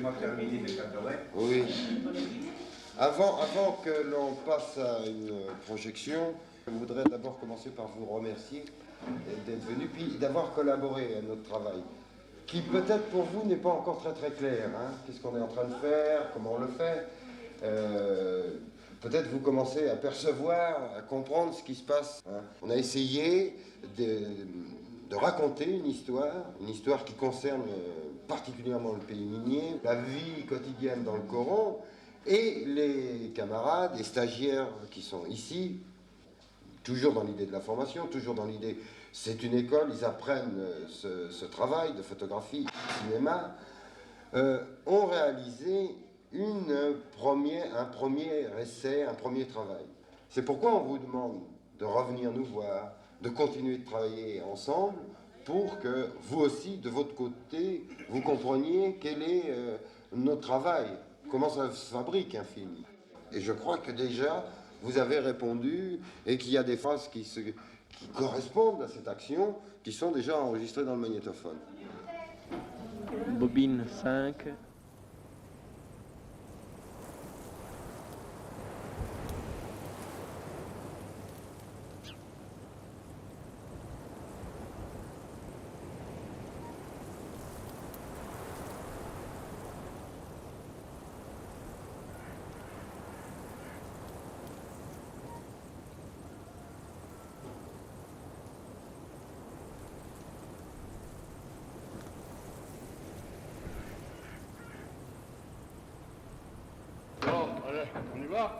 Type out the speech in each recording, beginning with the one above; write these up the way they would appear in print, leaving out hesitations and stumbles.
laissez-moi terminer mes cadeaux. Oui. Avant que l'on passe à une projection, je voudrais d'abord commencer par vous remercier d'être venu, puis d'avoir collaboré à notre travail, qui peut-être pour vous n'est pas encore très très clair. Hein. Qu'est-ce qu'on est en train de faire, comment on le fait. Peut-être vous commencez à percevoir, à comprendre ce qui se passe. Hein. On a essayé de raconter une histoire qui concerne particulièrement le pays minier, la vie quotidienne dans le Coran, et les camarades, les stagiaires qui sont ici, toujours dans l'idée de la formation, toujours dans l'idée, c'est une école, ils apprennent ce travail de photographie, de cinéma, ont réalisé un premier essai, un premier travail. C'est pourquoi on vous demande de revenir nous voir, de continuer de travailler ensemble, pour que vous aussi, de votre côté, vous compreniez quel est notre travail, comment ça se fabrique un film. Et je crois que déjà, vous avez répondu et qu'il y a des phrases qui correspondent à cette action, qui sont déjà enregistrées dans le magnétophone. Bobine 5. Allez, on y va?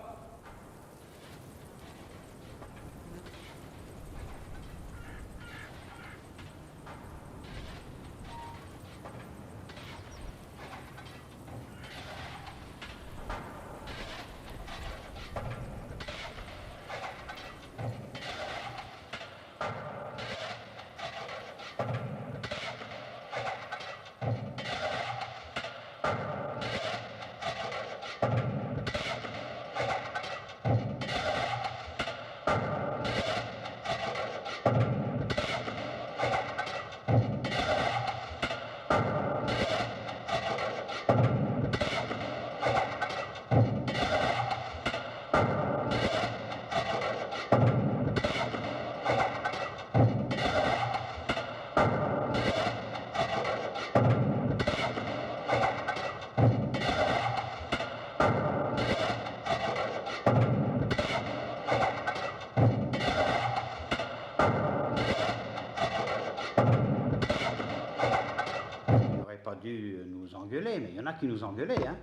Pas dû nous engueuler, mais il y en a qui nous engueulaient, hein.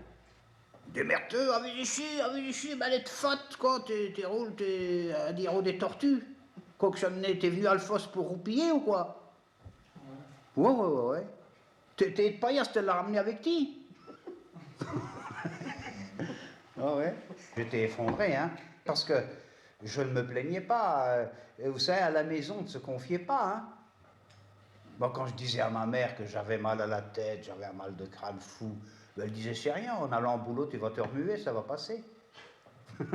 Démerde-toi, avec ici, balai de fatte, quoi, t'es à dire des tortues. Quoi que ça menait, t'es venu à Alphos pour roupiller ou quoi? Ouais. T'es de paillasse, te l'as ramené avec ti. Ah ouais. J'étais effondré, hein, parce que je ne me plaignais pas. Vous savez, à la maison, on ne se confiait pas, hein. Bon, quand je disais à ma mère que j'avais mal à la tête, j'avais un mal de crâne fou, elle disait c'est rien, en allant au boulot, tu vas te remuer, ça va passer. C'était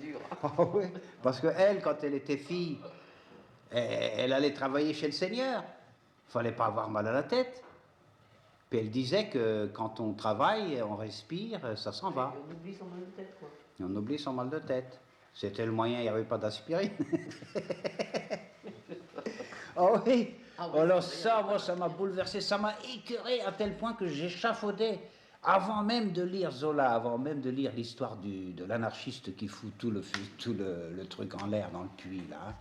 dur. Ah ouais, parce qu'elle, quand elle était fille, elle allait travailler chez le Seigneur. Il fallait pas avoir mal à la tête. Puis elle disait que quand on travaille, on respire, ça s'en va. On oublie son mal de tête, quoi. Et on oublie son mal de tête. C'était le moyen, il n'y avait pas d'aspirine. Oh oui. Alors ça, moi, ça m'a bouleversé, ça m'a écœuré à tel point que j'échafaudais. Avant même de lire Zola, avant même de lire l'histoire de l'anarchiste qui fout tout le truc en l'air dans le puits, là.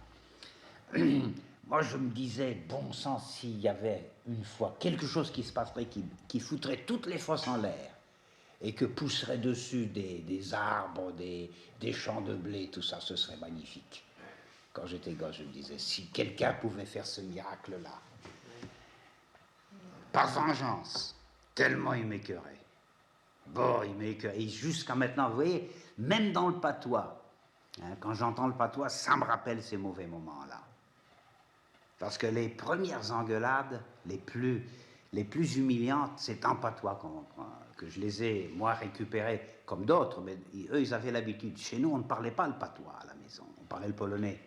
Moi, je me disais, bon sang, s'il y avait une fois quelque chose qui se passerait, qui foutrait toutes les fosses en l'air, et que pousserait dessus des arbres, des champs de blé, tout ça, ce serait magnifique. Quand j'étais gosse, je me disais, si quelqu'un pouvait faire ce miracle-là, par vengeance, tellement il m'écœurait. Bon, il m'écœurait. Et jusqu'à maintenant, vous voyez, même dans le patois, hein, quand j'entends le patois, ça me rappelle ces mauvais moments-là. Parce que les premières engueulades, les plus humiliantes, c'est en patois que je les ai, moi, récupérées, comme d'autres, mais eux, ils avaient l'habitude. Chez nous, on ne parlait pas le patois à la maison, on parlait le polonais.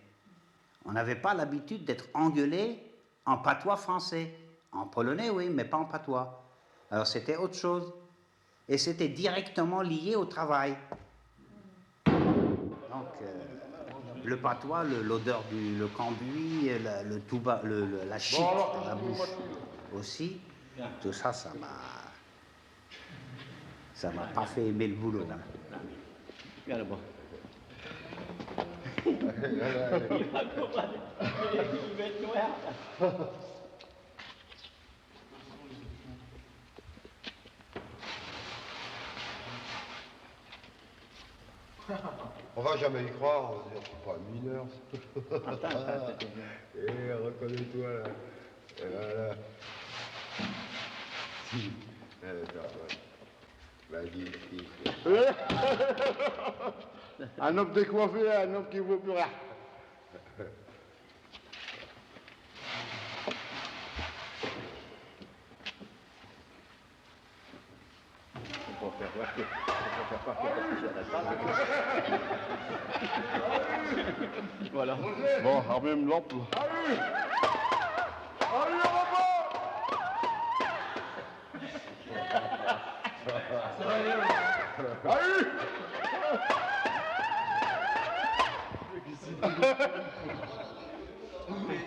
On n'avait pas l'habitude d'être engueulé en patois français. En polonais, oui, mais pas en patois. Alors c'était autre chose. Et c'était directement lié au travail. Donc, le patois, l'odeur le cambouis, le tout bas, la chic dans la bouche aussi, tout ça, ça m'a pas fait aimer le boulot. Hein. Viens là-bas. On va jamais y croire, on va dire, c'est pas un mineur. Et reconnais-toi là. Et voilà. Si. Vas-y, Un homme décoiffé, un homme qui ne vaut plus rien. Voilà. Bon, en même lampe.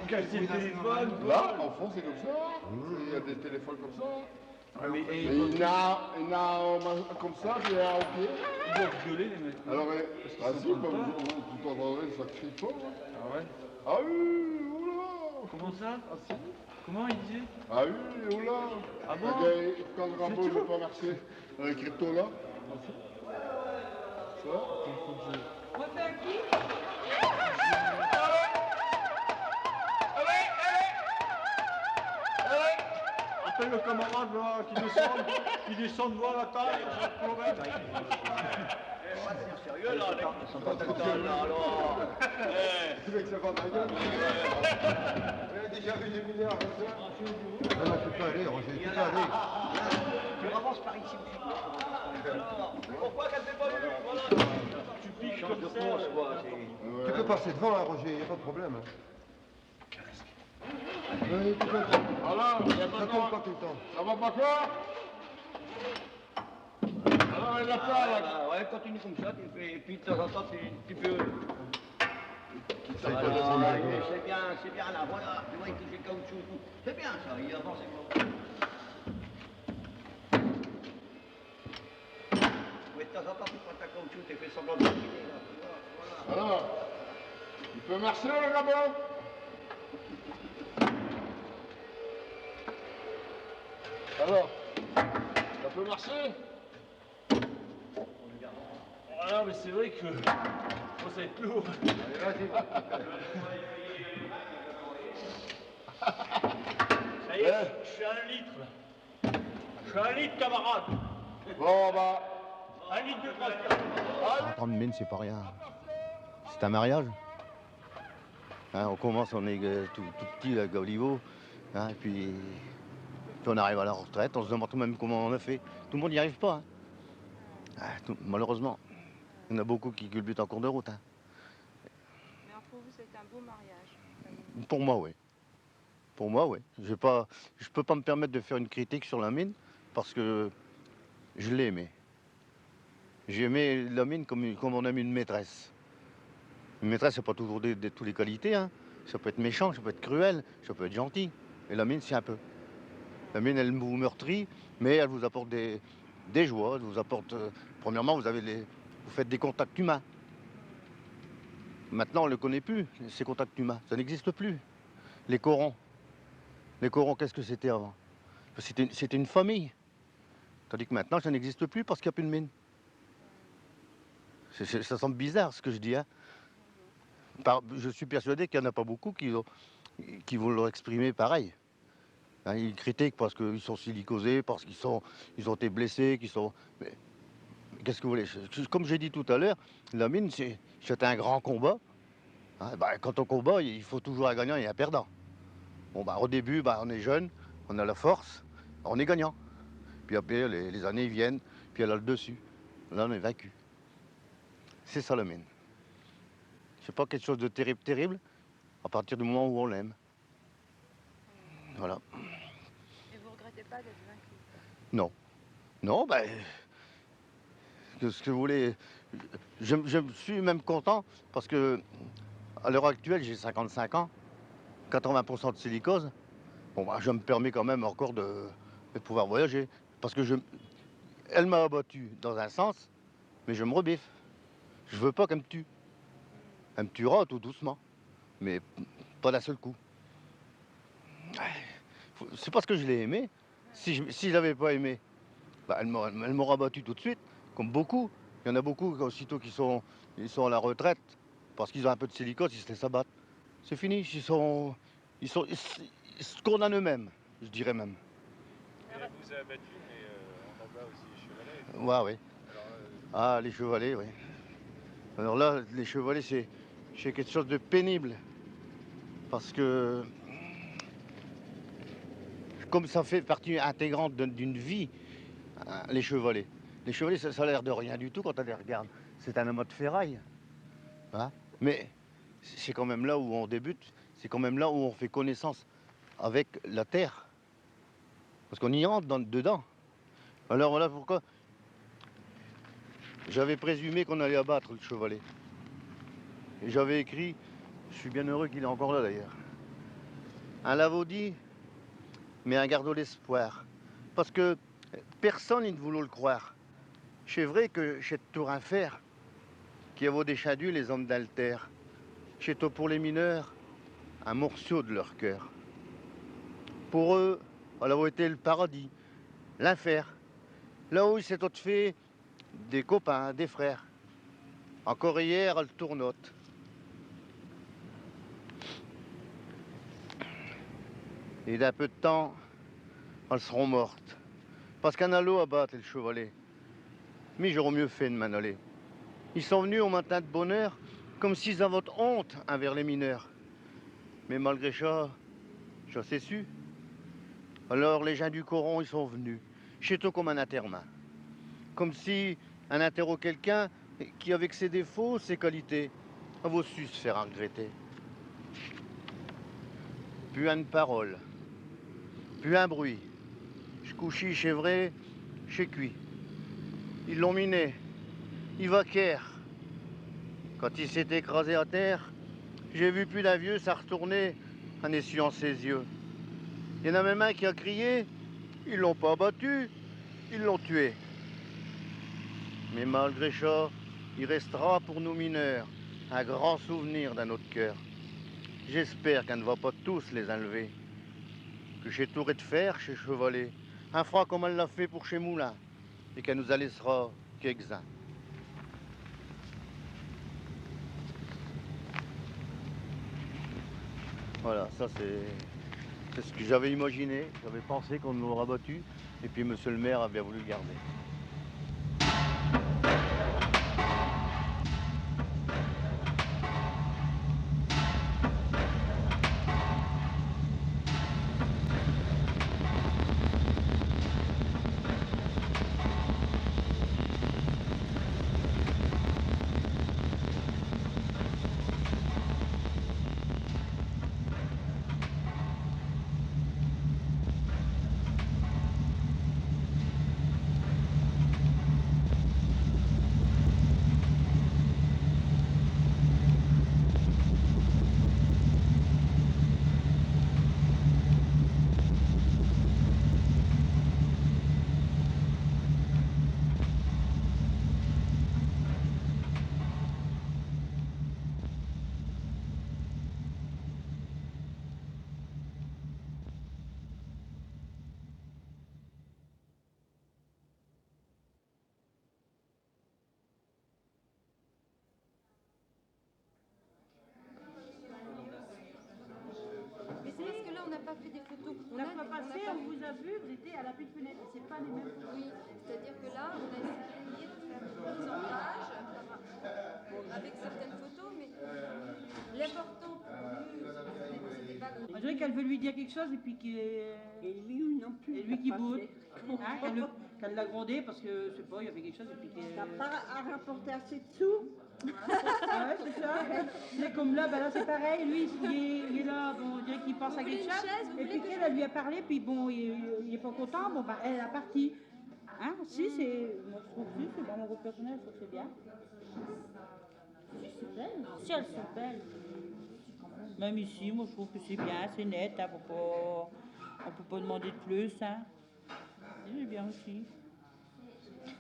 Casser le téléphone. Là, en fond, c'est comme ça. Il y a des téléphones comme ça. Mais Et il y en a un comme ça, il y a un au pied. ils doivent gueuler les mecs. Alors, ah si, bah, vous entendrez, ça crie fort. Hein. Ah ouais. Ah oui, oula. Comment ça? Ah si. Comment il disait? Ah oui, oula. Ah bon? Quand le Rambo ne veut pas marcher, avec crypto là. Ah si. Ça va? Appelle le camarade là, qui descend voir la taille, ça te promet. Sérieux là, ils sont pas là alors. Le mec, ça va ta gueule. On a déjà vu des mineurs comme ça. Non, non, tu peux aller, Roger, tu peux aller. Tu avances par ici. Pourquoi qu'elle s'est pas vue? Voilà. Tu piques comme ça. Tu peux passer devant, hein, Roger, il n'y a pas de problème. Oui, tu peux. Alors, il y a Ça pas tombe pas tout le temps. Ça va pas quoi? Alors, il a pas là. Ouais, continue comme ça, tu fais, et puis de temps en temps, tu peux. Ça, il faut Voilà, descendre la gauche. C'est bien là, voilà. Tu vois, il touche le caoutchouc. C'est bien ça, il avance. Mais de temps en temps, tu prends ta caoutchouc, tu fais semblant de filer là. Voilà. Alors, il peut marcher le gamin? Alors, ça peut marcher? Ah mais c'est vrai que ça va être lourd. Allez, vas-y. Ça y est, je suis à 1 litre là. Je suis à 1 litre, camarade. Bon, bah. 1 litre de transport. Prendre une mine, c'est pas rien. C'est un mariage. Hein, on commence, on est tout petit, là, Gaulivo. Hein, et puis on arrive à la retraite, on se demande même comment on a fait. Tout le monde n'y arrive pas. Hein. Ah, malheureusement. Il y en a beaucoup qui culbutent en cours de route. Hein. Mais pour vous, c'est un beau mariage. Pour moi, oui. Pour moi, oui. Je peux pas me permettre de faire une critique sur la mine parce que je l'ai aimé. J'ai aimé la mine comme on aime une maîtresse. Une maîtresse, c'est pas toujours de toutes les qualités. Hein. Ça peut être méchant, ça peut être cruel, ça peut être gentil. Et la mine, c'est un peu. La mine, elle vous meurtrit, mais elle vous apporte des joies. Elle vous apporte. Premièrement, vous faites des contacts humains. Maintenant, on ne le connaît plus, ces contacts humains. Ça n'existe plus. Les corons. Les corons, qu'est-ce que c'était avant? C'était une famille. Tandis que maintenant, ça n'existe plus parce qu'il n'y a plus de mine. Ça semble bizarre ce que je dis. Hein. Je suis persuadé qu'il n'y en a pas beaucoup qui vont leur exprimer pareil. Hein, ils critiquent parce qu'ils sont silicosés, parce qu'ils ont été blessés, Mais qu'est-ce que vous voulez? Comme j'ai dit tout à l'heure, la mine, c'est un grand combat. Hein, quand on combat, il faut toujours un gagnant et un perdant. Bon, au début, on est jeune, on a la force, on est gagnant. Puis après, les années viennent, puis elle a le dessus. Là, on est vaincu. C'est ça la mine. C'est pas quelque chose de terrible, terrible, à partir du moment où on l'aime. Voilà. Et vous regrettez pas d'être vaincu? Non. Non, ben, ce que vous voulez. Je me suis même content parce que à l'heure actuelle, j'ai 55 ans, 80% de silicose. Bon, bah, je me permets quand même encore de pouvoir voyager. Parce que elle m'a abattu dans un sens, mais je me rebiffe. Je veux pas qu'elle me tue. Elle me tuera tout doucement, mais pas d'un seul coup. C'est parce que je l'ai aimé. Si je l'avais pas aimé, bah, elle m'aura battu tout de suite, comme beaucoup. Il y en a beaucoup, aussitôt ils sont à la retraite, parce qu'ils ont un peu de silicose, ils se laissent abattre. C'est fini, ils se condamnent eux-mêmes, je dirais même. Elle vous a abattu, mais on abat aussi les chevalets. Ouais, oui. Ah, les chevalets, oui. Alors là, les chevalets, c'est quelque chose de pénible. Parce que, comme ça fait partie intégrante d'une vie, hein, les chevalets. Les chevalets, ça a l'air de rien du tout quand on les regarde. C'est un amas de ferraille. Hein, mais c'est quand même là où on débute, c'est quand même là où on fait connaissance avec la terre. Parce qu'on y rentre dedans. Alors voilà pourquoi j'avais présumé qu'on allait abattre le chevalet. Et j'avais écrit, je suis bien heureux qu'il est encore là d'ailleurs, un lavaudit, mais un garde l'espoir. Parce que personne ne voulait le croire. C'est vrai que chez Tour un fer, qui a vaut des chadus les hommes d'alter, chez pour les mineurs, un morceau de leur cœur. Pour eux, elle a été le paradis, l'enfer. Là où il s'est fait des copains, des frères. Encore hier, elle tournote. Et d'un peu de temps, elles seront mortes. Parce qu'un halo abattre le chevalet. Mais j'aurais mieux fait de m'en aller. Ils sont venus au matin de bonheur, comme s'ils avaient honte envers les mineurs. Mais malgré ça, c'est su. Alors les gens du Coran, ils sont venus, chez toi comme un intermain. Comme si un interro quelqu'un qui, avec ses défauts, ses qualités, a vaut su se faire regretter. Plus une parole, plus un bruit. Je couchis chez vrai, chez cuit. Ils l'ont miné, il vaquèrent. Quand il s'est écrasé à terre, j'ai vu plus d'un vieux ça retourner en essuyant ses yeux. Il y en a même un qui a crié, ils l'ont pas abattu, ils l'ont tué. Mais malgré ça, il restera pour nous mineurs un grand souvenir dans notre cœur. J'espère qu'elle ne va pas tous les enlever. Que chez Touré de Fer, chez Chevalet, un fera comme elle l'a fait pour chez Moulin, et qu'elle nous en laissera quelques-uns. Voilà, ça c'est ce que j'avais imaginé, j'avais pensé qu'on nous l'aurait battu, et puis monsieur le maire a bien voulu le garder. Mais c'est parce que là, on n'a pas fait des photos. On n'a pas passé, on vous a vu, vous étiez à la petite fenêtre. C'est pas les mêmes photos. Oui, c'est-à-dire que là, on a essayé de faire une mise en page avec certaines photos, mais l'important pour nous, c'était pas On dirait qu'elle veut lui dire quelque chose et puis Et lui non plus. et lui qui boude. Hein, Qu'elle l'a grondé parce que, je sais pas, il y avait quelque chose et puis T'as pas à rapporter assez de sous. Ouais, c'est ça. C'est comme là, ben là c'est pareil, lui il est là, bon, on dirait qu'il pense à quelque chose. Et puis qu'elle lui a parlé, puis bon, il est pas content, bon, bah, elle est partie. Hein, si, c'est. Moi je trouve que c'est dans mon groupe personnel, je trouve que c'est bien. Si, c'est belle. Si elles sont belles. Même ici, moi je trouve que c'est bien, c'est net, hein, on peut pas demander de plus. Hein. C'est bien aussi.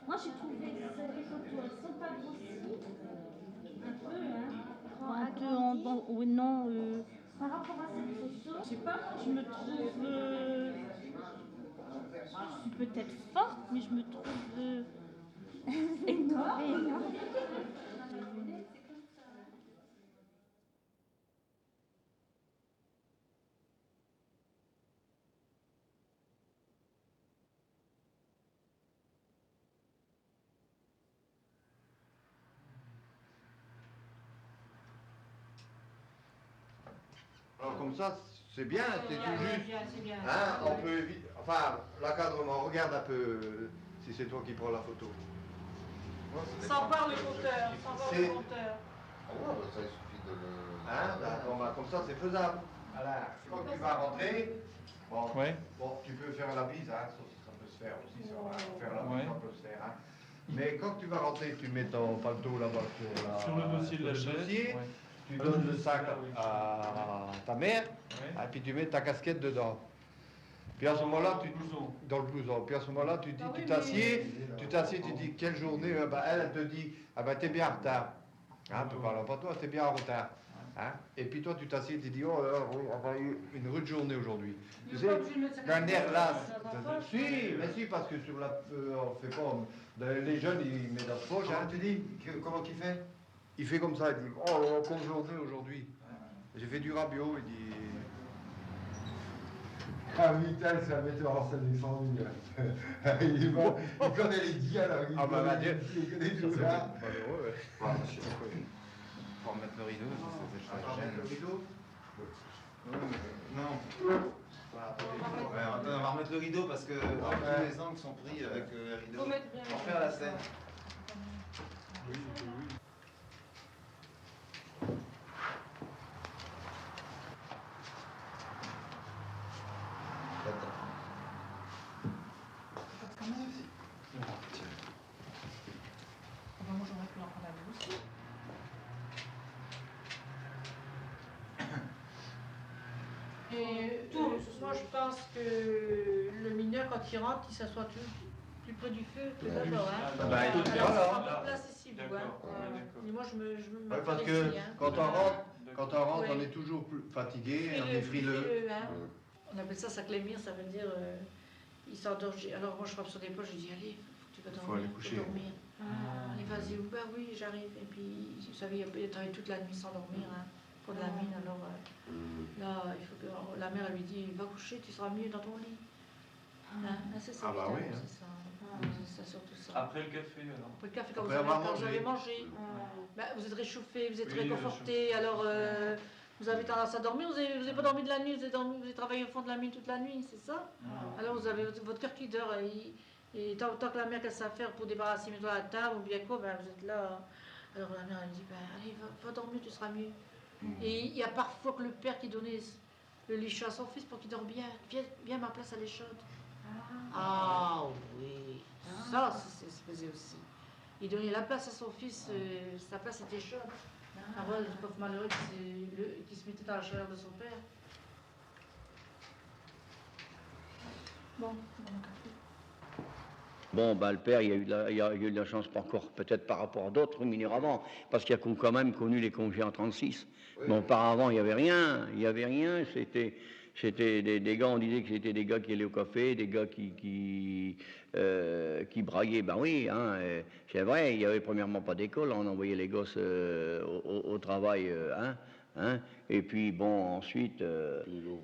Moi, j'ai trouvé que les photos, elles sont pas grossies. Un peu, hein. Un peu oui, non. Par rapport à cette photo, Je sais pas, je me trouve. Je suis peut-être forte, mais je me trouve. Énervée. Alors comme ça, c'est bien, c'est tout juste. C'est bien. Hein, on peut éviter. Enfin, l'encadrement, regarde un peu si c'est toi qui prends la photo. Sans voir le compteur, sans voir le compteur. Ça, il suffit de le... Hein, bon, bah, comme ça, c'est faisable. Voilà. Quand tu vas rentrer, bon, Ouais. bon, tu peux faire la bise, hein, ça peut se faire aussi, ça va. Faire la bise, Ouais. ça peut se faire. Hein. Mais quand tu vas rentrer, tu mets ton paletot là-bas Sur le dossier de la chaise. dossier, Ouais. tu donnes le sac à ta mère, Ouais. et puis tu mets ta casquette dedans. Puis à ce moment-là, tu dans le blouson. Puis à ce moment-là, tu dis, tu t'assieds, tu dis quelle journée. Bah, elle te dit, ah bah t'es bien en retard. Hein, tu parles pas toi, t'es bien en retard. Hein? Et puis toi, tu t'assieds, tu dis, oh là là, on a eu une rude journée aujourd'hui. Tu sais, qu'un air là, si, mais si, parce que sur la, on fait pas, les jeunes, ils mettent la poche. Hein, tu dis, comment qu'il fait? Il fait comme ça, il dit, oh là là, quelle journée aujourd'hui. J'ai fait du rabiot, il dit. Ah oui, tel, c'est un metteur en scène extraordinaire. Il connaît les dialogues, il connaît tout ça. Malheureux, ouais. Pour mettre le rideau, ça gêne. Le rideau? Non. Ouais, on va remettre le rideau parce que tous les angles sont pris avec le rideau. Pour faire la scène. Oui. Moi j'aurais pu en prendre un aussi. Et moi je pense que le mineur quand il rentre, il s'assoit plus près du feu que d'abord. Hein. Bah, écoute, alors voilà. c'est pas place ici, vous. Hein. Et moi je me Ouais, parce ici, que hein. quand on rentre, on est toujours plus fatigué, on est frileux. Hein. On appelle ça clémire, ça veut dire il s'endort. Alors moi je frappe sur des poches, je dis allez, faut que tu vas dormir. Faut aller coucher. Dormir. Allez vas-y, bah oui j'arrive. Et puis vous savez, il a travaillé toute la nuit sans dormir hein, pour de la mine. Alors là il faut que la mère elle lui dit va coucher, tu seras mieux dans ton lit. Hein, c'est ça. Ah bah oui. Hein. C'est ça. C'est surtout ça. Après le café alors. Après le café quand Après vous avez mangé. Bah, vous êtes réchauffé, vous êtes réconforté. Alors vous avez tendance à dormir, vous n'avez pas dormi de la nuit, vous avez travaillé au fond de la mine toute la nuit, c'est ça? Alors vous avez votre cœur qui dort et tant que la mère qu'elle sait faire pour débarrasser de la table ou bien quoi, ben, vous êtes là. Alors la mère elle dit ben, allez va dormir, tu seras mieux. Et il y a parfois que le père qui donnait le lit chaud à son fils pour qu'il dorme bien. Viens, ma place elle est chaude. Ah oui, ça se faisait aussi. Il donnait la place à son fils, sa place était chaude. Après, le pauvre malheureux qui se mettait dans la chaleur de son père. Bon, ben, le père, il y a eu de la chance encore, peut-être par rapport à d'autres mineurs avant, parce qu'il a quand même connu les congés en 36. Oui. Mais auparavant, il n'y avait rien, c'était des gars, on disait que c'était des gars qui allaient au café, des gars qui braillaient, ben oui, hein, c'est vrai, il n'y avait premièrement pas d'école, on envoyait les gosses au travail, hein, et puis bon, ensuite,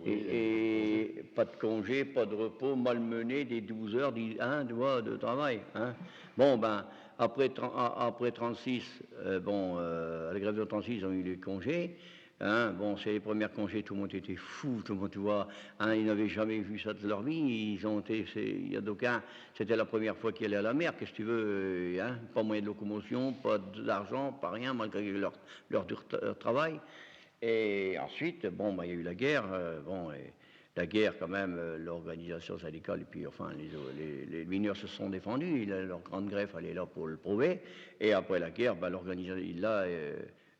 et pas de congé, pas de repos, malmené, des 12 heures de travail. Hein. Bon, ben, après 36, à la grève de 36, ils ont eu les congés. Hein, bon, c'est les premiers congés, tout le monde était fou, tout le monde, tu vois, hein, ils n'avaient jamais vu ça de leur vie, ils ont été, il y a d'aucuns, c'était la première fois qu'ils allaient à la mer, qu'est-ce que tu veux, hein, pas moyen de locomotion, pas d'argent, pas rien, malgré leur dur travail. Et ensuite, bon, bah, il y a eu la guerre, bon, et la guerre quand même, l'organisation syndicale, et puis enfin, les mineurs se sont défendus, leur grande greffe, elle est là pour le prouver, et après la guerre, bah,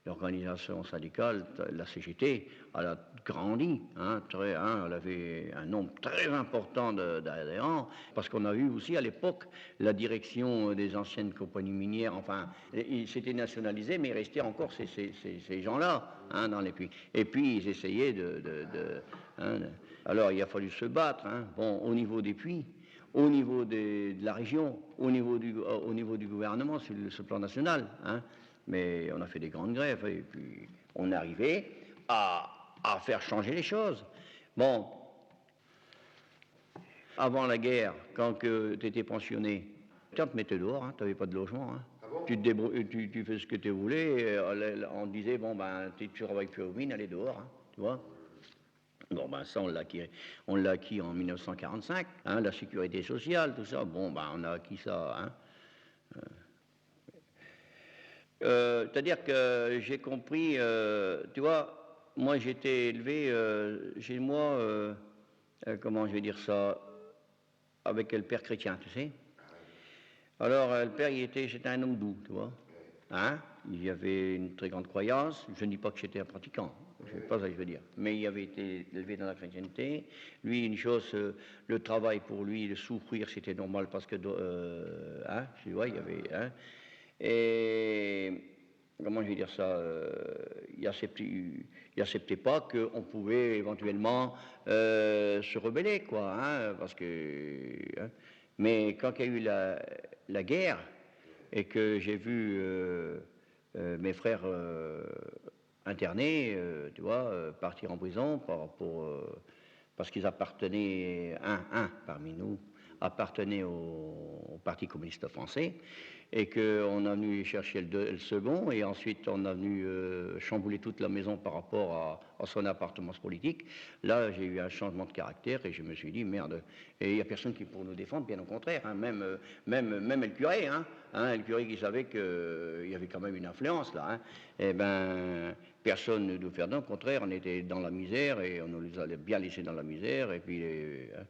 l'organisation syndicale, la CGT, elle a grandi, hein, elle avait un nombre très important d'adhérents, parce qu'on a eu aussi à l'époque la direction des anciennes compagnies minières, enfin, c'était nationalisé, mais il restait encore ces gens-là, hein, dans les puits. Et puis ils essayaient alors il a fallu se battre, hein, bon, au niveau des puits, au niveau de la région, au niveau du gouvernement, sur le plan national, hein. Mais on a fait des grandes grèves et puis on est arrivé à faire changer les choses. Bon, avant la guerre, quand tu étais pensionné, tu te mettais dehors, hein, tu n'avais pas de logement. Hein. Ah bon? Tu te débrouilles, tu fais ce que tu voulais. On te disait, bon, ben, tu travailles plus aux mines, allez dehors, hein, tu vois. Bon, ben, ça, on l'a acquis en 1945, hein, la sécurité sociale, tout ça. Bon, ben, on a acquis ça, hein. C'est-à-dire que j'ai compris, tu vois, moi j'étais élevé chez moi, comment je vais dire ça, avec le père chrétien, tu sais. Alors le père, c'était un homme doux, tu vois. Hein, il y avait une très grande croyance, je ne dis pas que j'étais un pratiquant, c'est pas ça que je veux dire, mais il avait été élevé dans la chrétienté. Lui, une chose, le travail pour lui, le souffrir, c'était normal parce que, hein, tu vois, il y avait... Hein, et comment je vais dire ça, il n'acceptait pas qu'on pouvait éventuellement se rebeller, quoi, hein, parce que... Hein, mais quand il y a eu la guerre et que j'ai vu mes frères internés, tu vois, partir en prison parce qu'ils appartenaient, un parmi nous, appartenait au Parti communiste français, et qu'on a venu chercher le second, et ensuite on a venu chambouler toute la maison par rapport à son appartenance politique. Là, j'ai eu un changement de caractère, et je me suis dit, merde, et il n'y a personne qui pour nous défendre, bien au contraire, hein, même le curé, hein, le curé qui savait qu'il y avait quand même une influence, là, hein, et ben, personne ne nous faisait, au contraire, on était dans la misère, et on nous a bien laissés dans la misère, et puis... hein.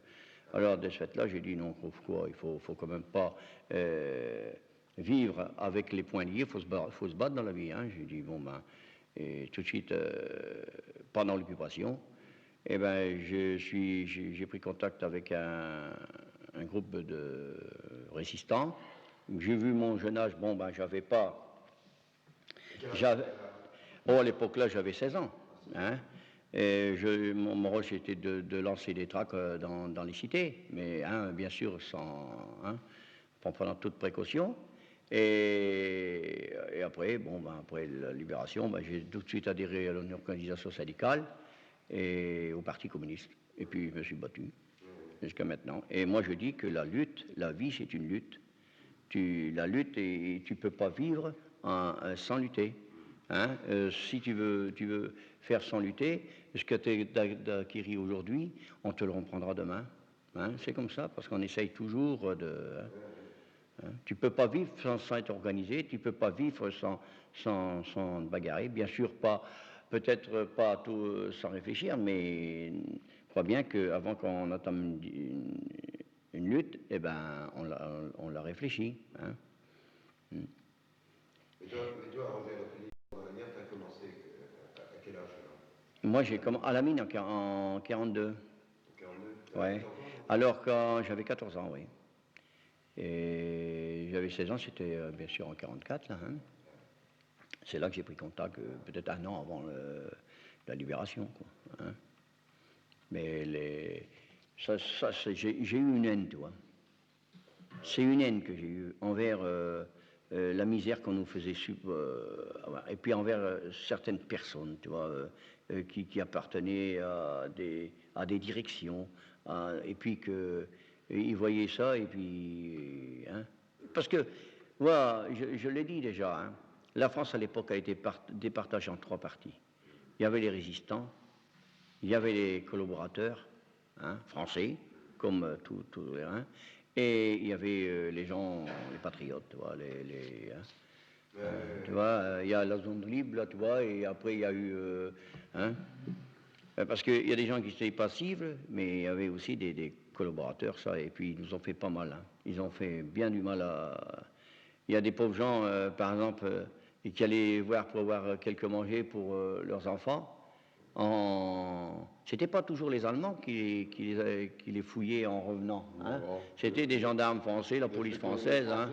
Alors, de ce fait-là, j'ai dit non, quoi, il faut quand même pas vivre avec les poings liés, il faut se battre dans la vie. Hein. J'ai dit, bon, ben, et tout de suite, pendant l'occupation, eh ben, j'ai pris contact avec un groupe de résistants. J'ai vu mon jeune âge, bon, ben, à l'époque-là, j'avais 16 ans. Hein. Et mon rôle, c'était de lancer des tracts dans les cités, mais hein, bien sûr, en prenant toute précaution. Et après, bon, ben, après la libération, ben, j'ai tout de suite adhéré à l'organisation syndicale et au Parti communiste. Et puis, je me suis battu jusqu'à maintenant. Et moi, je dis que la vie, c'est une lutte. La lutte, et tu ne peux pas vivre sans lutter. Hein, si tu veux faire sans lutter, ce que tu as acquis aujourd'hui, on te le reprendra demain. Hein, c'est comme ça, parce qu'on essaye toujours de... Hein, tu ne peux pas vivre sans être organisé, tu ne peux pas vivre sans te bagarrer. Bien sûr, peut-être pas tout sans réfléchir, mais je crois bien qu'avant qu'on entame une lutte, eh ben, on la réfléchit. Hein. Et toi, Roger, tu as commencé à quel âge? Moi, j'ai commencé à la mine en 42. 42? Ouais. Alors, quand j'avais 14 ans, oui. Et j'avais 16 ans, c'était bien sûr en 44, là. Hein. C'est là que j'ai pris contact, peut-être un an avant la libération, quoi. Hein. Mais j'ai eu une haine, tu vois. C'est une haine que j'ai eue envers la misère qu'on nous faisait et puis envers certaines personnes, tu vois, qui appartenaient à des directions, et puis qu'ils voyaient ça, et puis... Hein, parce que, voilà, je l'ai dit déjà, hein, la France à l'époque a été départagée en 3 parties. il y avait les résistants, il y avait les collaborateurs, hein, français, comme tous les uns, et il y avait les gens, les patriotes, tu vois, tu vois, il y a la zone libre, là, tu vois, et après il y a eu, hein, parce qu'il y a des gens qui étaient passifs, mais il y avait aussi des collaborateurs, ça, et puis ils nous ont fait pas mal, hein. Ils ont fait bien du mal à... Il y a des pauvres gens, par exemple, qui allaient voir pour avoir quelques manger pour leurs enfants. C'était pas toujours les Allemands qui les fouillaient en revenant, hein. C'était des gendarmes français, la police française, hein.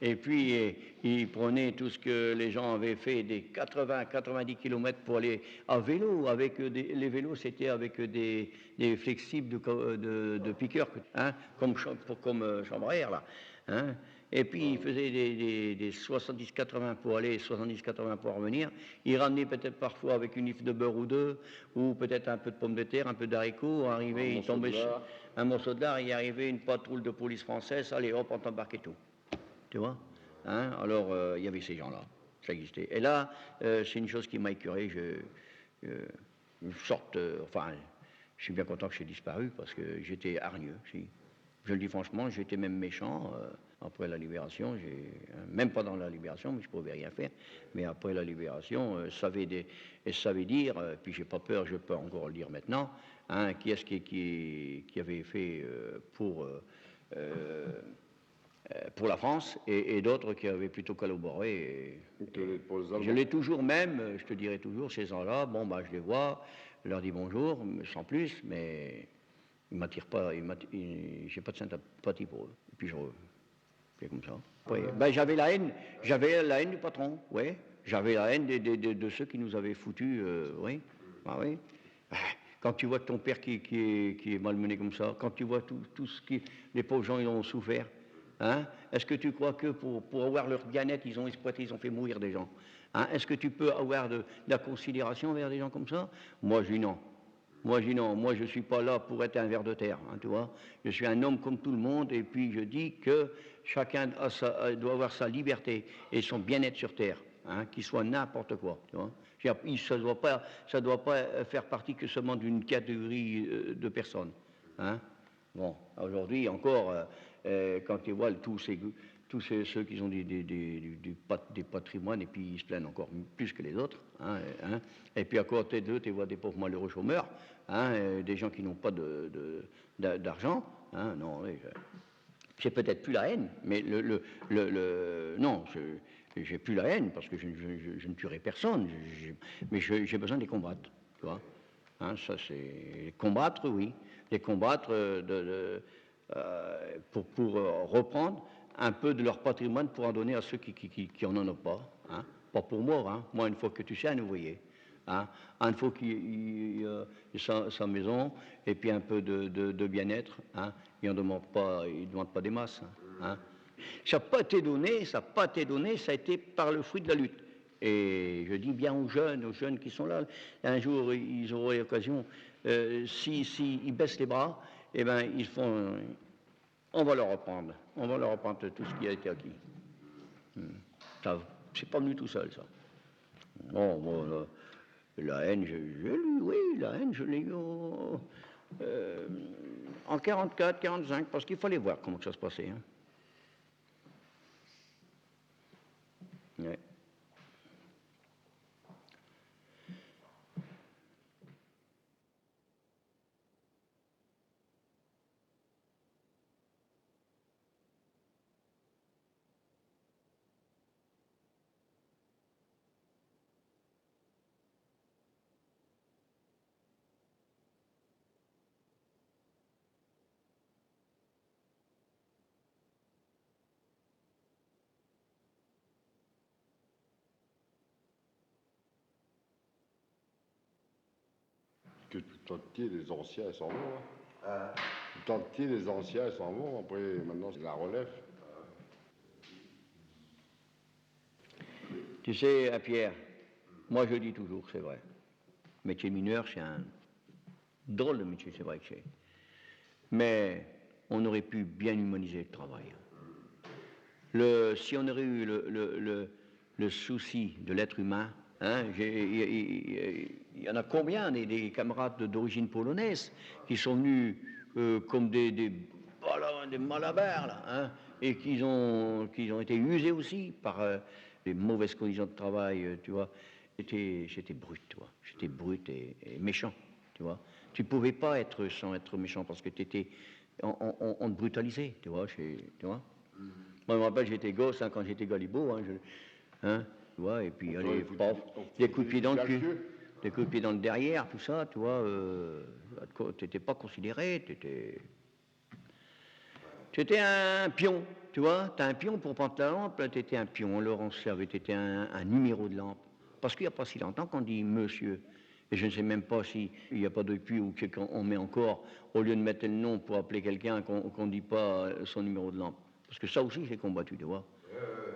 Et puis ils prenaient tout ce que les gens avaient fait, des 80-90 km pour aller à vélo. Avec les vélos, c'était avec des flexibles de piqueurs, hein, comme chambre à air, là, hein. Et puis ils faisaient des 70-80 pour aller, 70-80 pour revenir. Ils ramenaient peut-être parfois avec une iffe de beurre ou deux, ou peut-être un peu de pommes de terre, un peu d'haricots. Arrivé, ils tombaient sur un morceau de lard, il y arrivait une patrouille de police française, allez hop, on t'embarquait tout. Tu vois, hein? Alors, il y avait ces gens-là, ça existait. Et là, c'est une chose qui m'a écœuré, une sorte, enfin, je suis bien content que j'ai disparu, parce que j'étais hargneux, si. Je le dis franchement, j'étais même méchant, après la libération, même pas dans la libération, mais je pouvais rien faire, mais après la libération, ça savait dire, puis j'ai pas peur, je peux encore le dire maintenant, hein, qui est-ce qui avait fait pour la France, et d'autres qui avaient plutôt collaboré. Je l'ai toujours même, je te dirai toujours, ces gens-là, bon, bah, je les vois, je leur dis bonjour, sans plus, mais ils ne m'attirent pas, j'ai pas de sympathie pour eux. Et puis je fais comme ça. Après, ben, j'avais la haine du patron, oui. J'avais la haine de ceux qui nous avaient foutus, oui. Ah, oui. Quand tu vois ton père qui est malmené comme ça, quand tu vois tout ce que les pauvres gens ils ont souffert, hein, est-ce que tu crois que pour avoir leur bien-être, ils ont exploité, ils ont fait mourir des gens, hein? Est-ce que tu peux avoir de la considération envers des gens comme ça? Moi, je dis non. Moi, je ne suis pas là pour être un ver de terre, hein, tu vois. Je suis un homme comme tout le monde, et puis je dis que chacun doit avoir sa liberté et son bien-être sur terre, hein, qu'il soit n'importe quoi, tu vois. Ça ne doit pas faire partie que seulement d'une catégorie de personnes, hein. Bon, aujourd'hui encore, quand tu vois tous ceux qui ont des patrimoines, et puis ils se plaignent encore plus que les autres, hein, et puis à côté d'eux, tu vois des pauvres malheureux chômeurs, hein, des gens qui n'ont pas d'argent, hein, non, j'ai peut-être plus la haine, mais non, j'ai plus la haine, parce que je ne tuerai personne, mais j'ai besoin de les combattre, tu vois, hein, ça c'est combattre, oui, les combattre pour reprendre un peu de leur patrimoine pour en donner à ceux qui en ont pas, hein. Pas pour moi, hein. Moi, une fois que tu sais un ouvrier, hein, une fois qu'il ait sa maison et puis un peu de bien-être, hein, il ne demande pas des masses, hein. Ça n'a pas été donné, ça a été par le fruit de la lutte. Et je dis bien aux jeunes qui sont là, un jour ils auront l'occasion, si ils baissent les bras, eh ben on va leur reprendre tout ce qui a été acquis. C'est pas venu tout seul, ça. Bon, la haine, j'ai lu, oui, la haine, je l'ai eu en 44, 45, parce qu'il fallait voir comment ça se passait, hein. Ouais. Que tout entier, les anciens, ils s'en vont. Hein. Tout entier, les anciens, ils s'en vont. Après, maintenant, c'est la relève. Tu sais, Pierre, moi je dis toujours, c'est vrai. Métier mineur, c'est un drôle de métier, c'est vrai que c'est. Mais on aurait pu bien humaniser le travail. Si on aurait eu le souci de l'être humain, Hein, il y en a combien des camarades d'origine polonaise qui sont venus comme des malabares, là, hein, et qui ont été usés aussi par les mauvaises conditions de travail, tu vois. J'étais brut, tu vois. J'étais brut et méchant, tu vois. Tu pouvais pas être sans être méchant parce que on te brutalisait, tu vois. Tu vois. Moi, je me rappelle, j'étais gosse hein, quand j'étais galibot, hein, tu vois, et puis allez, des coups de pied dans le cul, des coups de pied dans le derrière, tout ça, tu vois. T'étais pas considéré, t'étais un pion, tu vois. T'as un pion pour prendre la lampe, là, t'étais un pion. Laurence Servet, t'étais un numéro de lampe. Parce qu'il n'y a pas si longtemps qu'on dit monsieur. Et je ne sais même pas s'il n'y a pas depuis ou qu'on met encore, au lieu de mettre le nom pour appeler quelqu'un, qu'on ne dit pas son numéro de lampe. Parce que ça aussi, j'ai combattu, tu vois.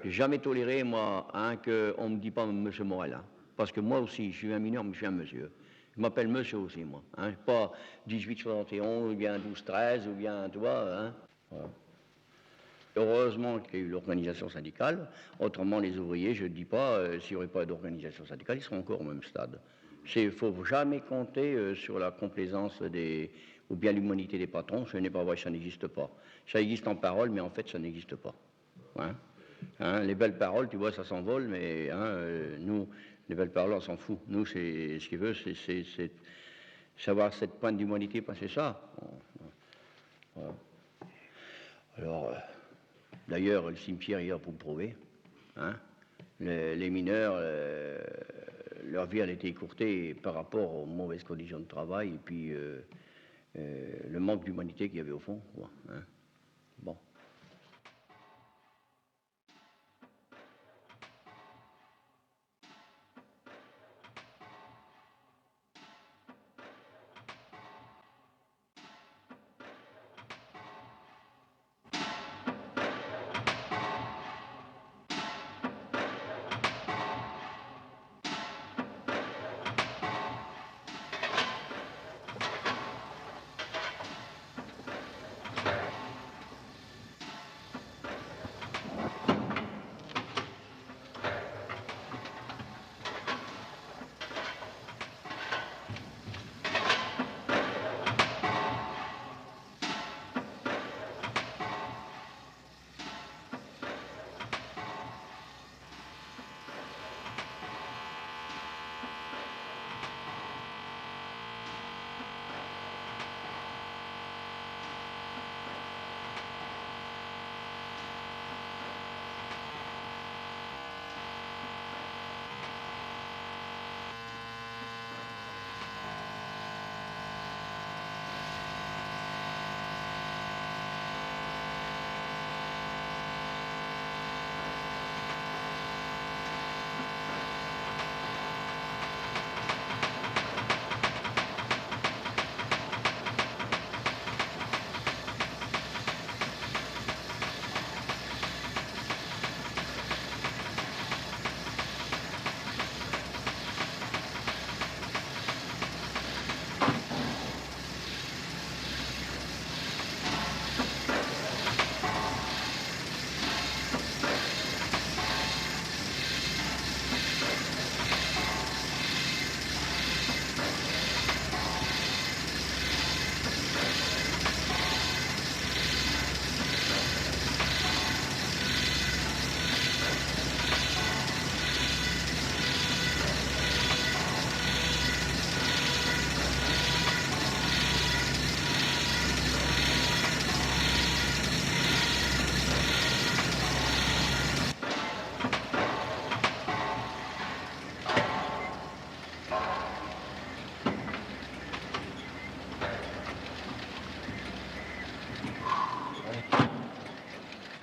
J'ai jamais toléré, moi, hein, qu'on ne me dit pas monsieur Morel. Hein. Parce que moi aussi, je suis un mineur, mais je suis un monsieur. Je m'appelle monsieur aussi, moi. Hein. Pas 1871, ou bien 1213, ou bien, tu vois. Hein. Voilà. Heureusement qu'il y a eu l'organisation syndicale. Autrement, les ouvriers, je ne dis pas, s'il n'y aurait pas d'organisation syndicale, ils seront encore au même stade. Il ne faut jamais compter sur la complaisance ou bien l'humanité des patrons. Ce n'est pas vrai, ça n'existe pas. Ça existe en parole, mais en fait, ça n'existe pas. Hein? Hein, les belles paroles, tu vois, ça s'envole, mais nous, les belles paroles, on s'en fout. Nous, ce qu'il veut, c'est savoir cette pointe d'humanité, c'est ça. Voilà. Alors, d'ailleurs, le cimetière est là pour le prouver. Hein? Les mineurs, leur vie, elle a été écourtée par rapport aux mauvaises conditions de travail et puis le manque d'humanité qu'il y avait au fond. Quoi, hein? Bon.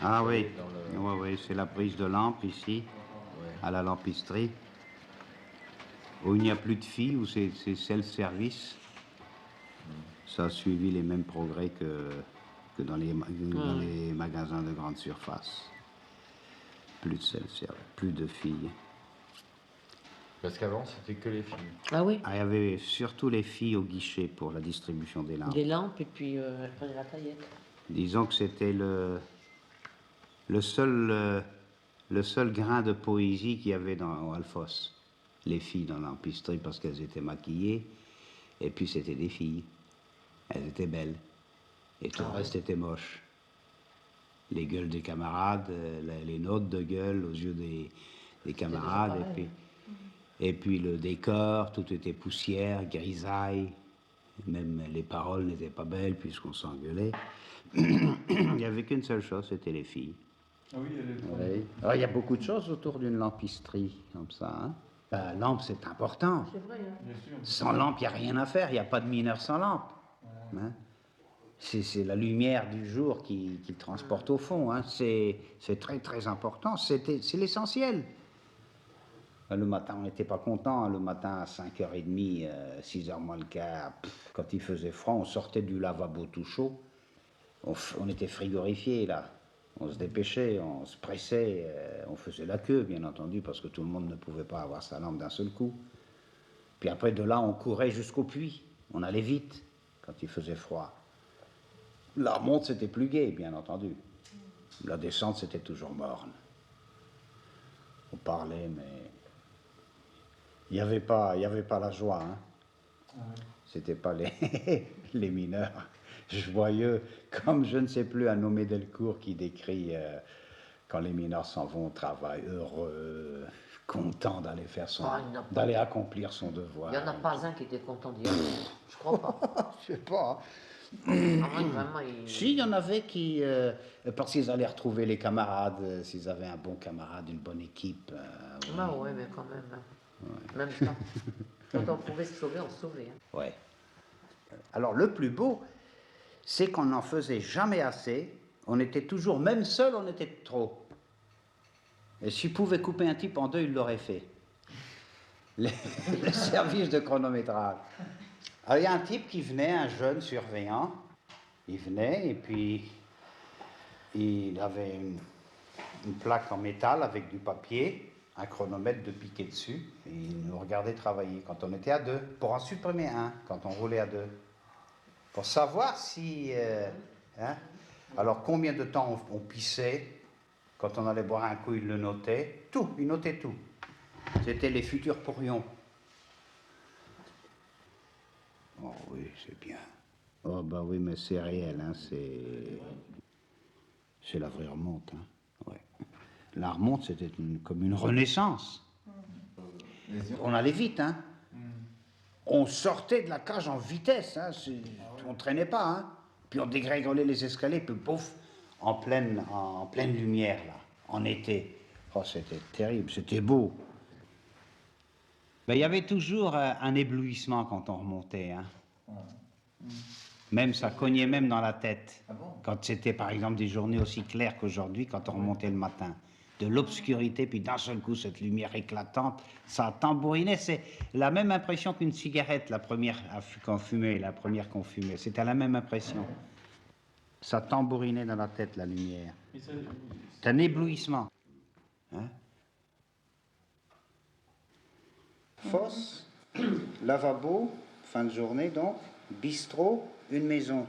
Ah oui, oui, c'est la prise de lampe ici, à la lampisterie, où il n'y a plus de fil, où c'est self-service. Ça a suivi les mêmes progrès que dans les magasins de grande surface. Plus de self-service, plus de filles. Parce qu'avant, c'était que les filles. Ah oui. Il y avait surtout les filles au guichet pour la distribution des lampes. Des lampes et puis elles prenaient la paillette. Disons que c'était le seul grain de poésie qu'il y avait dans Alphos. les filles dans l'empisterie parce qu'elles étaient maquillées, et puis c'était des filles. Elles étaient belles, et tout le reste était moche. Les gueules des camarades, les notes de gueule aux yeux des camarades, et puis le décor, tout était poussière, grisaille, même les paroles n'étaient pas belles puisqu'on s'engueulait. Il n'y avait qu'une seule chose, c'était les filles. Ah oui, Oui. Alors, il y a beaucoup de choses autour d'une lampisterie, comme ça. Hein. La lampe, c'est important. C'est vrai, hein. Sans lampe, il n'y a rien à faire. Il n'y a pas de mineur sans lampe. Hein. C'est la lumière du jour qui transporte au fond. Hein. C'est très, très important. C'est l'essentiel. Le matin, on n'était pas content. Le matin, à 5h30, 6h moins le quart, quand il faisait froid, on sortait du lavabo tout chaud. On était frigorifiés, là. On se dépêchait, on se pressait, on faisait la queue, bien entendu, parce que tout le monde ne pouvait pas avoir sa lampe d'un seul coup. Puis après, de là, on courait jusqu'au puits. On allait vite, quand il faisait froid. La remonte, c'était plus gai, bien entendu. La descente, c'était toujours morne. On parlait, mais il n'y avait pas la joie. Hein. C'était pas les mineurs joyeux, comme je ne sais plus un nommé Delcourt qui décrit quand les mineurs s'en vont au travail, heureux, contents d'aller accomplir son devoir. Il n'y en a pas un qui était content d'y aller. Je crois pas. Je sais pas. Vraiment, Si, il y en avait qui, parce qu'ils allaient retrouver les camarades, s'ils avaient un bon camarade, une bonne équipe. Ah ouais, mais quand même. Hein. Ouais. Même ça. Quand on pouvait se sauver, on se sauvait. Hein. Ouais. Alors, le plus beau, c'est qu'on n'en faisait jamais assez. On était toujours, même seul, on était trop. Et s'il pouvait couper un type en deux, il l'aurait fait. Le service de chronométrage. Alors, il y a un type qui venait, un jeune surveillant. Il venait et puis il avait une plaque en métal avec du papier, un chronomètre de piqué dessus. Et il nous regardait travailler quand on était à deux, pour en supprimer un, quand on roulait à deux. Pour savoir si... hein. Alors, combien de temps on pissait, quand on allait boire un coup, il le notait. Tout, il notait tout. C'était les futurs pourrions. Oh oui, c'est bien. Oh bah oui, mais c'est réel, hein, c'est la vraie remonte. Hein. Ouais. La remonte, c'était comme une renaissance. On allait vite, hein. On sortait de la cage en vitesse, hein. On ne traînait pas, hein. Puis on dégringolait les escaliers, puis pouf, en pleine lumière, là, en été. Oh, c'était terrible, c'était beau. Ben, il y avait toujours un éblouissement quand on remontait, hein. Même, ça cognait même dans la tête. Ah bon? Quand c'était, par exemple, des journées aussi claires qu'aujourd'hui, quand on remontait le matin. De l'obscurité, puis d'un seul coup, cette lumière éclatante, ça tambourinait. C'est la même impression qu'une cigarette, la première qu'on fumait, la première qu'on fumait. C'était la même impression. Ça tambourinait dans la tête, la lumière. C'est un éblouissement. Hein? Fosse, lavabo, fin de journée donc, bistrot, une maison.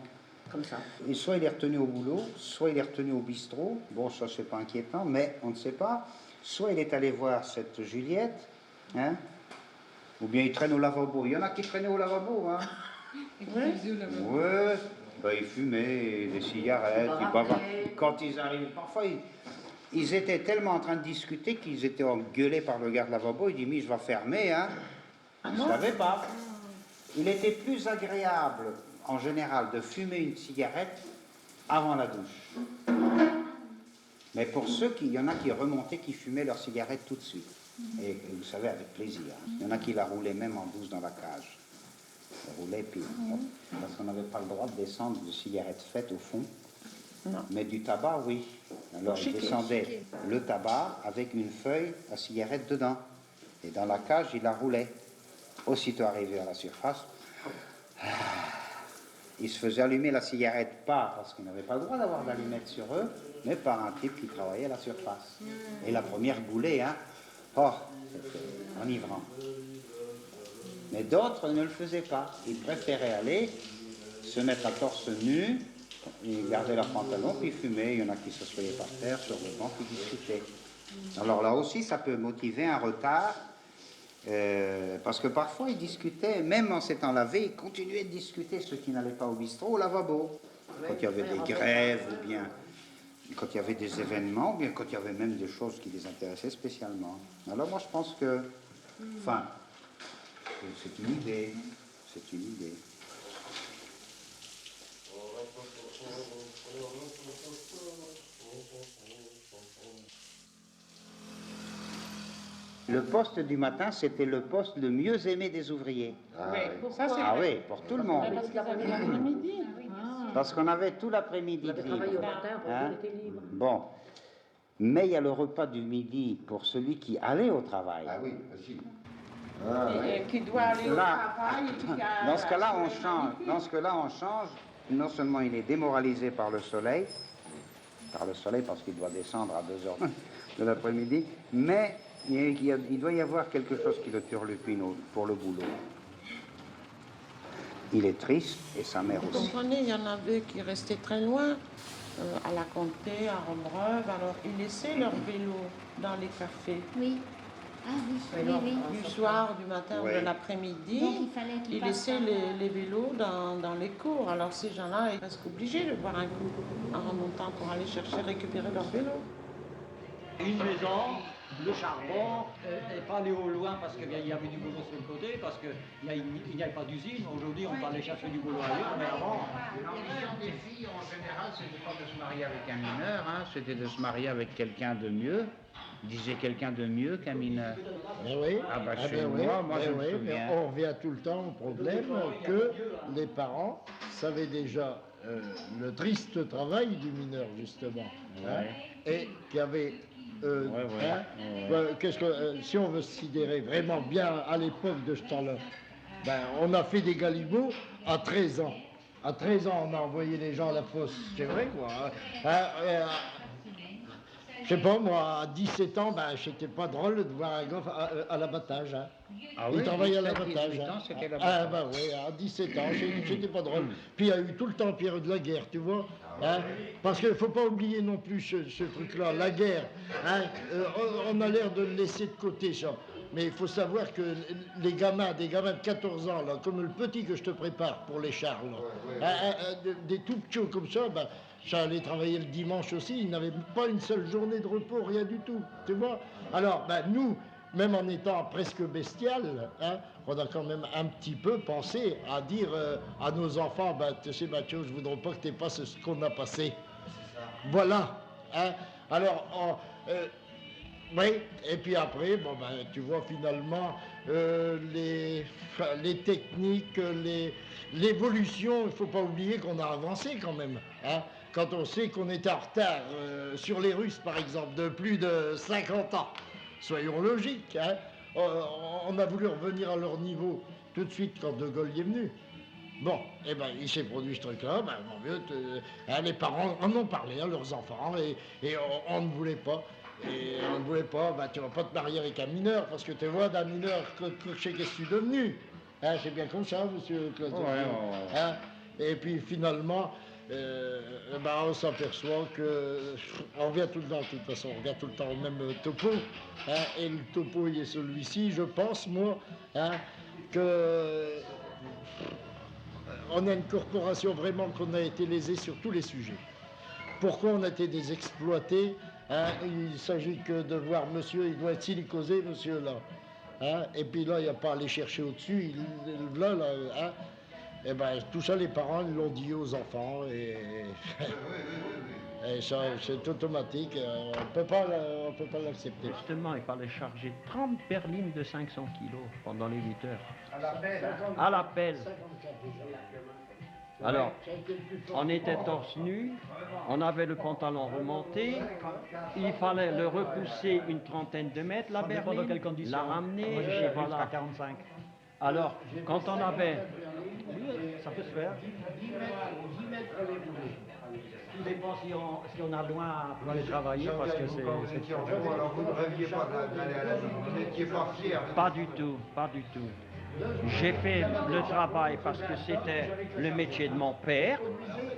Comme ça. Et soit il est retenu au boulot, soit il est retenu au bistrot. Bon, ça c'est pas inquiétant, mais on ne sait pas. Soit il est allé voir cette Juliette, hein, ou bien il traîne au lavabo. Il y en a qui traînaient au lavabo, hein. Ouais. Ben, ils fumaient des cigarettes, ils bavaient. Quand ils arrivaient, parfois ils étaient tellement en train de discuter qu'ils étaient engueulés par le gars de lavabo. Il dit, mais je vais fermer, hein. Je ne savais pas. Il était plus agréable, en général, de fumer une cigarette avant la douche. Mais pour ceux il y en a qui remontaient, qui fumaient leur cigarette tout de suite. Et vous savez, avec plaisir. Il y en a qui la roulaient même en douce dans la cage. Ils roulaient, puis, parce qu'on n'avait pas le droit de descendre de cigarettes faites au fond. Non. Mais du tabac, oui. Alors ils descendaient le tabac avec une feuille à cigarette dedans. Et dans la cage, ils la roulaient. Aussitôt arrivé à la surface, ils se faisaient allumer la cigarette, pas parce qu'ils n'avaient pas le droit d'avoir d'allumettes sur eux, mais par un type qui travaillait à la surface. Et la première goulée, hein, oh, c'était enivrant. Mais d'autres ne le faisaient pas. Ils préféraient aller se mettre à torse nu, ils gardaient leurs pantalons, puis fumaient. Il y en a qui s'asseyaient par terre, sur le banc, puis discutaient. Alors là aussi, ça peut motiver un retard. Parce que parfois ils discutaient, même en s'étant lavés, ils continuaient de discuter, ceux qui n'allaient pas au bistrot, au lavabo. Quand il y avait des grèves, ou bien quand il y avait des événements, ou bien quand il y avait même des choses qui les intéressaient spécialement. Alors moi je pense que, enfin, c'est une idée, c'est une idée. Le poste du matin, c'était le poste le mieux aimé des ouvriers. Ah oui, pour tout le monde. Parce qu'il y avait l'après-midi. Parce qu'on avait tout l'après-midi de libre. Travailler au matin, Hein? on était libre. Bon. Mais il y a le repas du midi pour celui qui allait au travail. Ah oui, aussi. Et qui doit aller au Là, travail. Et puis dans ce cas-là, on change. Dans ce cas-là, on change. Non seulement il est démoralisé par le soleil parce qu'il doit descendre à 2 heures de l'après-midi, mais il doit y avoir quelque chose qui le turlupine pour le boulot. Il est triste et sa mère vous aussi. comprenez, il y en avait qui restaient très loin, à la Comté, à Rombreuve, alors ils laissaient leur vélo dans les cafés. Oui. Ah oui, Alors, oui, du soir, du matin ou Oui. de l'après-midi, Donc, il fallait qu'ils ils passent laissaient par les vélos dans les cours. Alors ces gens-là étaient presque obligés de boire un coup en remontant pour aller chercher, récupérer leur vélo. Une maison, le charbon, et pas aller au loin parce qu'il y avait du boulot sur le côté, parce qu'il n'y avait pas d'usine. Aujourd'hui, on peut aller chercher du boulot ailleurs, mais avant. L'ambition des filles, en général, c'était pas de se marier avec un mineur, hein, c'était de se marier avec quelqu'un de mieux. Disait quelqu'un de mieux qu'un mineur. Mais oui, Ah bah ah chez ben moi, oui, moi je mais me oui, souviens. mais on revient tout le temps au problème que les parents savaient déjà le triste travail du mineur, justement. Hein, et qu'il y avait... qu'est-ce que, si on veut se sidérer vraiment bien à l'époque de ce temps-là, ben, on a fait des galibots à 13 ans. À 13 ans, on a envoyé les gens à la fosse. C'est vrai, quoi. Je sais pas, moi, à 17 ans, ben, c'était pas drôle de voir un gosse à l'abattage. Hein. Ah Il oui, travaillait à 17, l'abattage. 18 ans, Hein. c'était l'abattage. Ah ben oui, à 17 ans, c'était pas drôle. Puis il y a eu tout le temps période de la guerre, tu vois. Hein. Parce qu'il faut pas oublier non plus ce truc-là, la guerre. Hein. On a l'air de le laisser de côté, ça. Mais il faut savoir que les gamins, des gamins de 14 ans, là, comme le petit que je te prépare pour les chars, là, des tout petits comme ça, ben, ça allait travailler le dimanche aussi, ils n'avaient pas une seule journée de repos, rien du tout, tu vois. Alors, ben, nous, même en étant presque bestial, hein, on a quand même un petit peu pensé à dire à nos enfants, ben, tu sais, Mathieu, je voudrais pas que tu passes ce qu'on a passé. Voilà. Hein. Alors, oui, et puis après, bon, ben, tu vois finalement les techniques, l'évolution, il ne faut pas oublier qu'on a avancé quand même. Hein. Quand on sait qu'on est en retard sur les Russes, par exemple, de plus de 50 ans, soyons logiques. Hein. On a voulu revenir à leur niveau tout de suite quand De Gaulle y est venu. Bon, eh ben, il s'est produit ce truc-là, ben, mon vieux, les parents en ont parlé à leurs enfants et on ne voulait pas. Et on ne voulait pas, ben, tu vas pas te marier avec un mineur, parce que tu vois, d'un mineur, je sais qu'est-ce que tu es devenu. Hein, c'est bien comme ça, monsieur Claude. Hein, et puis finalement, ben, on s'aperçoit que on revient tout le temps, de toute façon, on revient tout le temps au même topo. Hein, et le topo, il est celui-ci, je pense, moi, hein, que on a une corporation vraiment qu'on a été lésé sur tous les sujets. Pourquoi on a été des exploités? Hein, il s'agit que de voir monsieur, il doit être silicosé, monsieur, là. Hein, et puis là, il n'y a pas à aller chercher au-dessus. Là, hein, et ben, tout ça, les parents ils l'ont dit aux enfants. Et ça, c'est automatique. On ne peut pas l'accepter. Justement, il fallait charger 30 berlines de 500 kilos pendant les 8 heures. À la pelle. À la pelle. Alors, on était torse nu, on avait le pantalon remonté, il fallait le repousser une trentaine de mètres, la berline, la ramener, et voilà. Jusqu'à 45. Alors, quand on avait... Ça peut se faire. Tout dépend si on a loin pour aller travailler, parce que c'est... Alors vous ne rêviez pas d'aller à la mine, vous n'étiez pas fiers. Pas du tout, pas du tout. J'ai fait le travail parce que c'était le métier de mon père,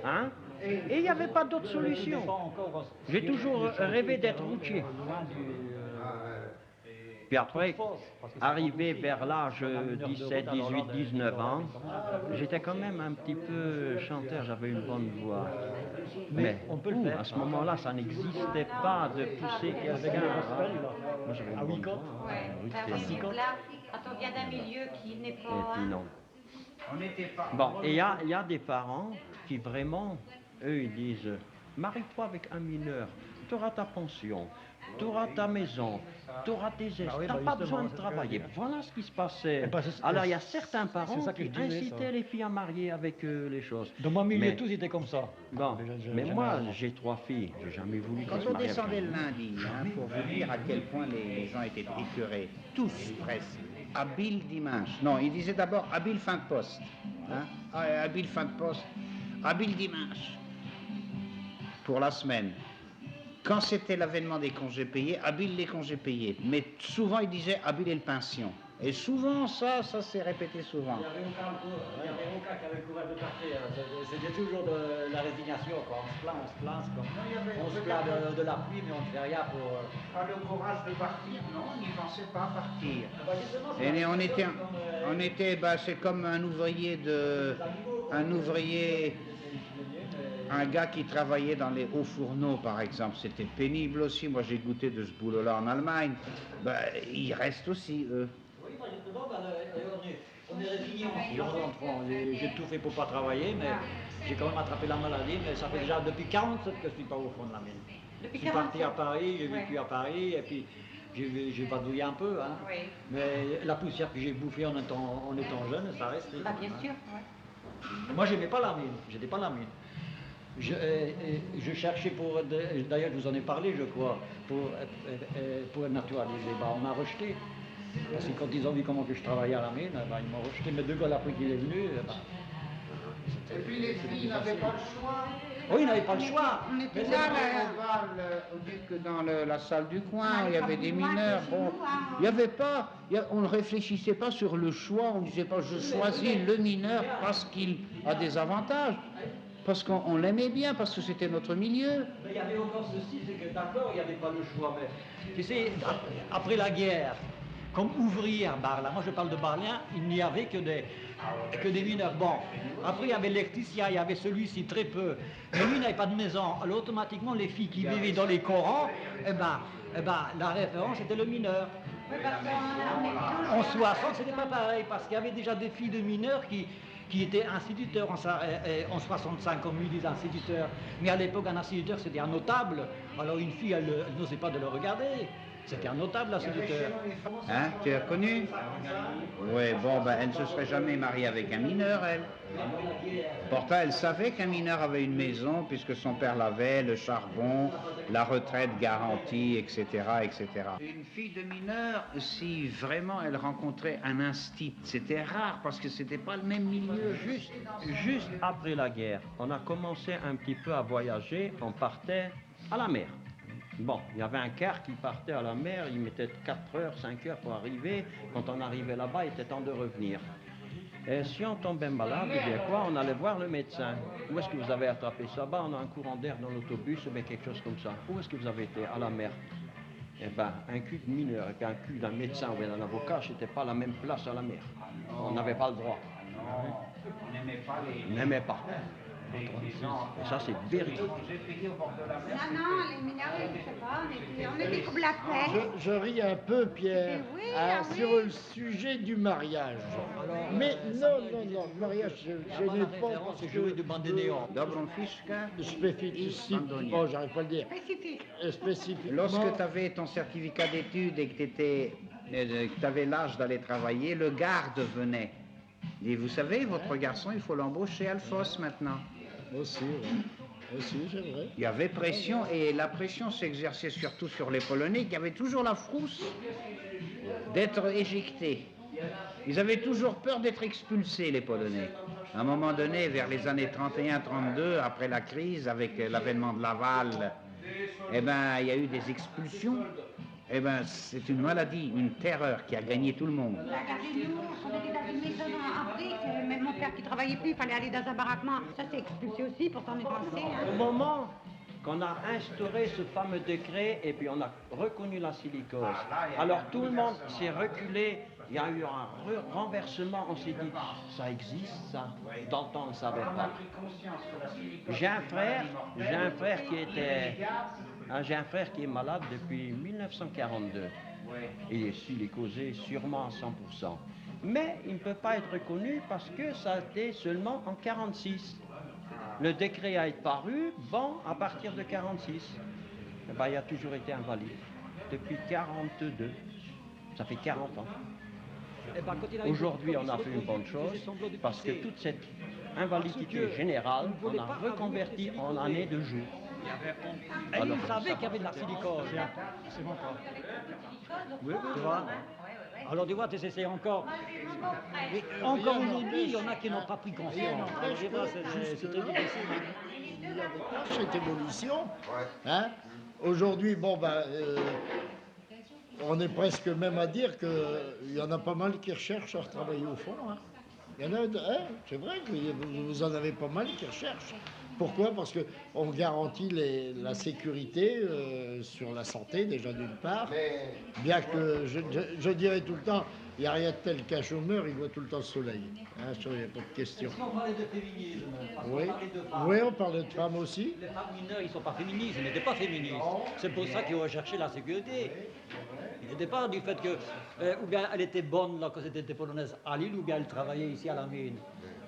hein, et il n'y avait pas d'autre solution. J'ai toujours rêvé d'être routier. Puis après, arrivé vers l'âge 17, 18, 19 ans, j'étais quand même un petit peu chanteur, j'avais une bonne voix. Mais on peut le faire. À ce moment-là, ça n'existait pas de pousser quelqu'un. Moi, j'avais une bonne voix. Là, quand on vient d'un milieu qui n'est pas... Et puis non. Bon, et il y a des parents qui vraiment, eux, ils disent, marie-toi avec un mineur, tu auras ta pension, tu auras ta maison, tu auras tes aides, tu n'as pas besoin de travailler. Voilà ce qui se passait. Alors il y a certains parents qui incitaient les filles à marier avec les choses. Dans mon milieu, tous étaient comme ça. Bon, mais moi, j'ai 3 filles, j'ai jamais voulu Quand qu'elles se on marient. descendait le lundi, pour vous dire à quel point les gens étaient écœurés, tous presque, habile dimanche. Non, ils disaient d'abord habile fin de poste. Habile fin de poste, habile dimanche. Pour la semaine. Quand c'était l'avènement des congés payés, habile les congés payés. Mais souvent, ils disaient habile le pension. Et souvent, ça s'est répété souvent. Il n'y avait aucun qui avait le courage de partir. C'était toujours de la résignation, quoi. On se plaint. On se plaint de la pluie, mais on ne fait rien pour... Pas le courage de partir, non, on n'y pensait pas à partir. Et on était, c'est comme un gars qui travaillait dans les hauts fourneaux, par exemple. C'était pénible aussi. Moi, j'ai goûté de ce boulot-là en Allemagne. Ils restent aussi, eux. Oui, moi, justement, on est résigné aussi. J'ai tout fait pour ne pas travailler, mais j'ai quand même attrapé la maladie. Mais ça fait déjà depuis 47 que je ne suis pas au fond de la mine. Je suis parti à Paris, j'ai vécu à Paris, et puis j'ai vadouillé un peu. Hein. Oui. Mais la poussière que j'ai bouffée en étant jeune, ça reste. Bien sûr, Moi, je n'aimais pas la mine. J'étais pas la mine. Je cherchais pour, d'ailleurs je vous en ai parlé je crois, pour naturaliser. On m'a rejeté. Parce que quand ils ont vu comment que je travaillais à la mine, ils m'ont rejeté. Mais 2 gars après qu'il est venu, et puis les filles n'avaient pas le choix. Oui, ils n'avaient pas le choix. On était là, dans la salle du coin, il y avait des mineurs. Bon, il n'y avait pas, on ne réfléchissait pas sur le choix, on ne disait pas je choisis le mineur parce qu'il a des avantages. Parce qu'on l'aimait bien, parce que c'était notre milieu. Mais il y avait encore ceci, c'est que d'accord, il n'y avait pas le choix, mais tu sais, après la guerre, comme ouvrier à Barla, moi je parle de Barlien, il n'y avait que des mineurs. Bon, après il y avait l'électricien, il y avait celui-ci très peu, mais lui n'avait pas de maison. Alors automatiquement, les filles qui vivaient dans les corans, la référence était le mineur. En 60, c'était pas pareil, parce qu'il y avait déjà des filles de mineurs qui étaient instituteurs en 65, comme lui, des instituteurs. Mais à l'époque, un instituteur, c'était un notable. Alors une fille, elle n'osait pas de le regarder. C'était un notable, l'instituteur. Hein, tu l'as connu? Oui, bon, elle ne se serait jamais mariée avec un mineur, elle. Pourtant, elle savait qu'un mineur avait une maison, puisque son père l'avait, le charbon, la retraite garantie, etc., etc. Une fille de mineur, si vraiment elle rencontrait un instit, c'était rare, parce que c'était pas le même milieu. Juste après la guerre, on a commencé un petit peu à voyager, on partait à la mer. Bon, il y avait un car qui partait à la mer, il mettait 4 heures, 5 heures pour arriver. Quand on arrivait là-bas, il était temps de revenir. Et si on tombait malade, on allait voir le médecin. Où est-ce que vous avez attrapé ça? On a un courant d'air dans l'autobus, ou bien quelque chose comme ça. Où est-ce que vous avez été? À la mer. Un cul de mineur et un cul d'un médecin ou d'un avocat, c'était pas la même place à la mer. On n'avait pas le droit. On n'aimait pas On n'aimait pas. Et ça, c'est véridique. Non, les mineurs, je sais pas, on était comme la paix. Je ris un peu, Pierre, sur le sujet du mariage. Mais non, le mariage, je n'ai pas parce que... jouer du bandénéon. Spécifique. Bon, j'arrive pas à le dire. Spécifiquement. Lorsque tu avais ton certificat d'études et que tu avais l'âge d'aller travailler, le garde venait. Et vous savez, votre garçon, il faut l'embaucher à Alphos maintenant. Aussi, c'est vrai. Il y avait pression, et la pression s'exerçait surtout sur les Polonais qui avaient toujours la frousse d'être éjectés. Ils avaient toujours peur d'être expulsés, les Polonais. À un moment donné, vers les années 31-32, après la crise, avec l'avènement de Laval, il y a eu des expulsions. C'est une maladie, une terreur qui a gagné tout le monde. Regardez-nous, on était dans une maison en briques, même mon père qui travaillait plus, il fallait aller dans un baraquement. Ça, c'est expulsé aussi, pourtant on est français. Au moment, qu'on a instauré ce fameux décret et puis on a reconnu la silicose. Alors tout le monde s'est reculé, il y a eu un renversement, on s'est dit, ça existe ça, dans le temps on ne savait pas. J'ai un frère qui est malade depuis 1942. Il est silicosé sûrement à 100%. Mais il ne peut pas être reconnu parce que ça a été seulement en 1946. Le décret a été paru, bon, à partir de 1946. Eh ben, il a toujours été invalide. Depuis 1942. Ça fait 40 ans. Aujourd'hui, on a fait une bonne chose parce que toute cette invalidité générale, on a reconverti en année de jour. Et il savait qu'il y avait de la silicose. C'est bon, quoi. Oui, tu vois. Alors tu vois, c'est encore. Mais encore aujourd'hui, il y en a qui n'ont pas pris conscience. C'est très difficile. Il y avait pas cette évolution. Hein? Aujourd'hui, bon, on est presque même à dire qu'il y en a pas mal qui recherchent à retravailler au fond. Hein? Il y en a, c'est vrai que vous en avez pas mal qui recherchent. Pourquoi? Parce qu'on garantit la sécurité sur la santé, déjà d'une part. Bien que je dirais tout le temps, il n'y a rien de tel qu'un chômeur, il voit tout le temps le soleil. Hein, il n'y a pas de question. On parlait de féminisme. Oui, on parlait de femmes aussi. Les femmes mineures, ils ne sont pas féministes, ils n'étaient pas féministes. C'est pour ça qu'ils recherchaient la sécurité. Ils n'étaient pas du fait que, ou bien elle était bonne là, quand c'était des Polonaises à Lille, ou bien elle travaillait ici à la mine.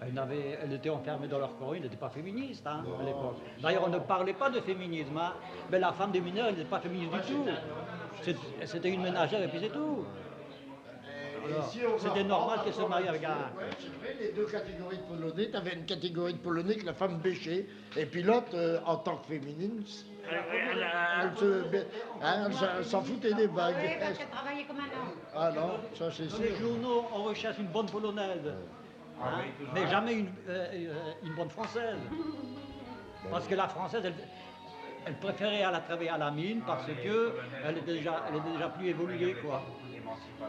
Elles étaient enfermées dans leur coin, elles n'étaient pas féministes à l'époque. D'ailleurs, on ne parlait pas de féminisme, hein, mais la femme des mineurs, elle n'était pas féministe du tout. C'était une ménagère et puis c'est tout. C'était normal qu'elle se marie avec un... C'est vrai, les deux catégories de Polonais, tu avais une catégorie de Polonais que la femme bêchait, et puis l'autre, en tant que féminine, elle s'en foutait des bagues. Oui, parce qu'elle travaillait comme un homme. Ah non, ça c'est sûr. Dans les journaux, on recherche une bonne Polonaise, hein, mais jamais une bonne Française. Parce que la Française, elle préférait aller travailler à la mine parce qu'elle était déjà plus évoluée, quoi.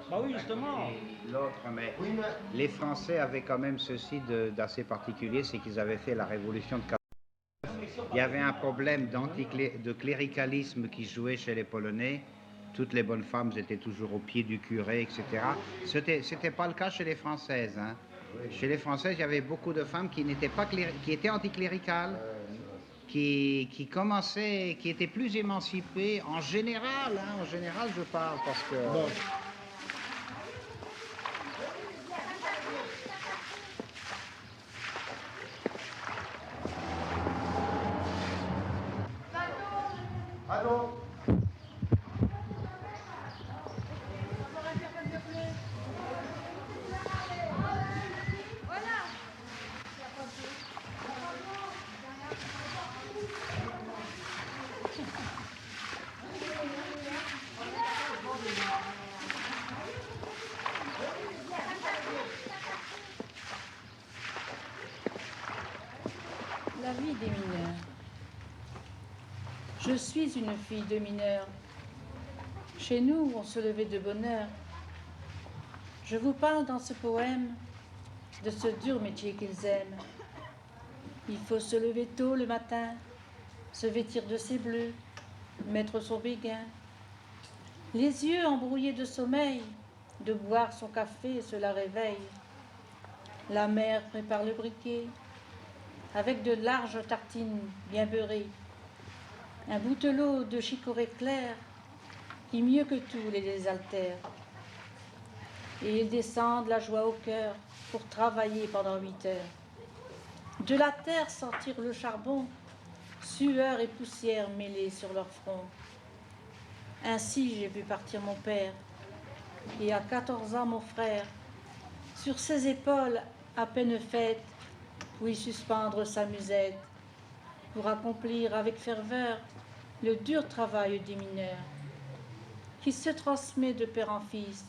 Bah oui, justement. L'autre, mais les Français avaient quand même ceci d'assez particulier, c'est qu'ils avaient fait la révolution de 49. Il y avait un problème de cléricalisme qui jouait chez les Polonais. Toutes les bonnes femmes étaient toujours au pied du curé, etc. C'était pas le cas chez les Françaises. Hein. Chez les Françaises, il y avait beaucoup de femmes qui n'étaient pas qui étaient anticléricales, qui étaient plus émancipées en général. Hein, en général, je parle parce que. Bon. Allô? La vie des mineurs. Je suis une fille de mineur. Chez nous, on se levait de bonne heure. Je vous parle dans ce poème de ce dur métier qu'ils aiment. Il faut se lever tôt le matin, se vêtir de ses bleus, mettre son béguin. Les yeux embrouillés de sommeil, de boire son café, cela réveille. La mère prépare le briquet, avec de larges tartines bien beurrées. Un boutelot de chicorée clair qui mieux que tout les désaltère. Et ils descendent la joie au cœur pour travailler pendant 8 heures. De la terre sortir le charbon, sueur et poussière mêlées sur leur front. Ainsi j'ai vu partir mon père, et à 14 ans mon frère, sur ses épaules à peine faites, où il suspendre sa musette, pour accomplir avec ferveur le dur travail des mineurs, qui se transmet de père en fils,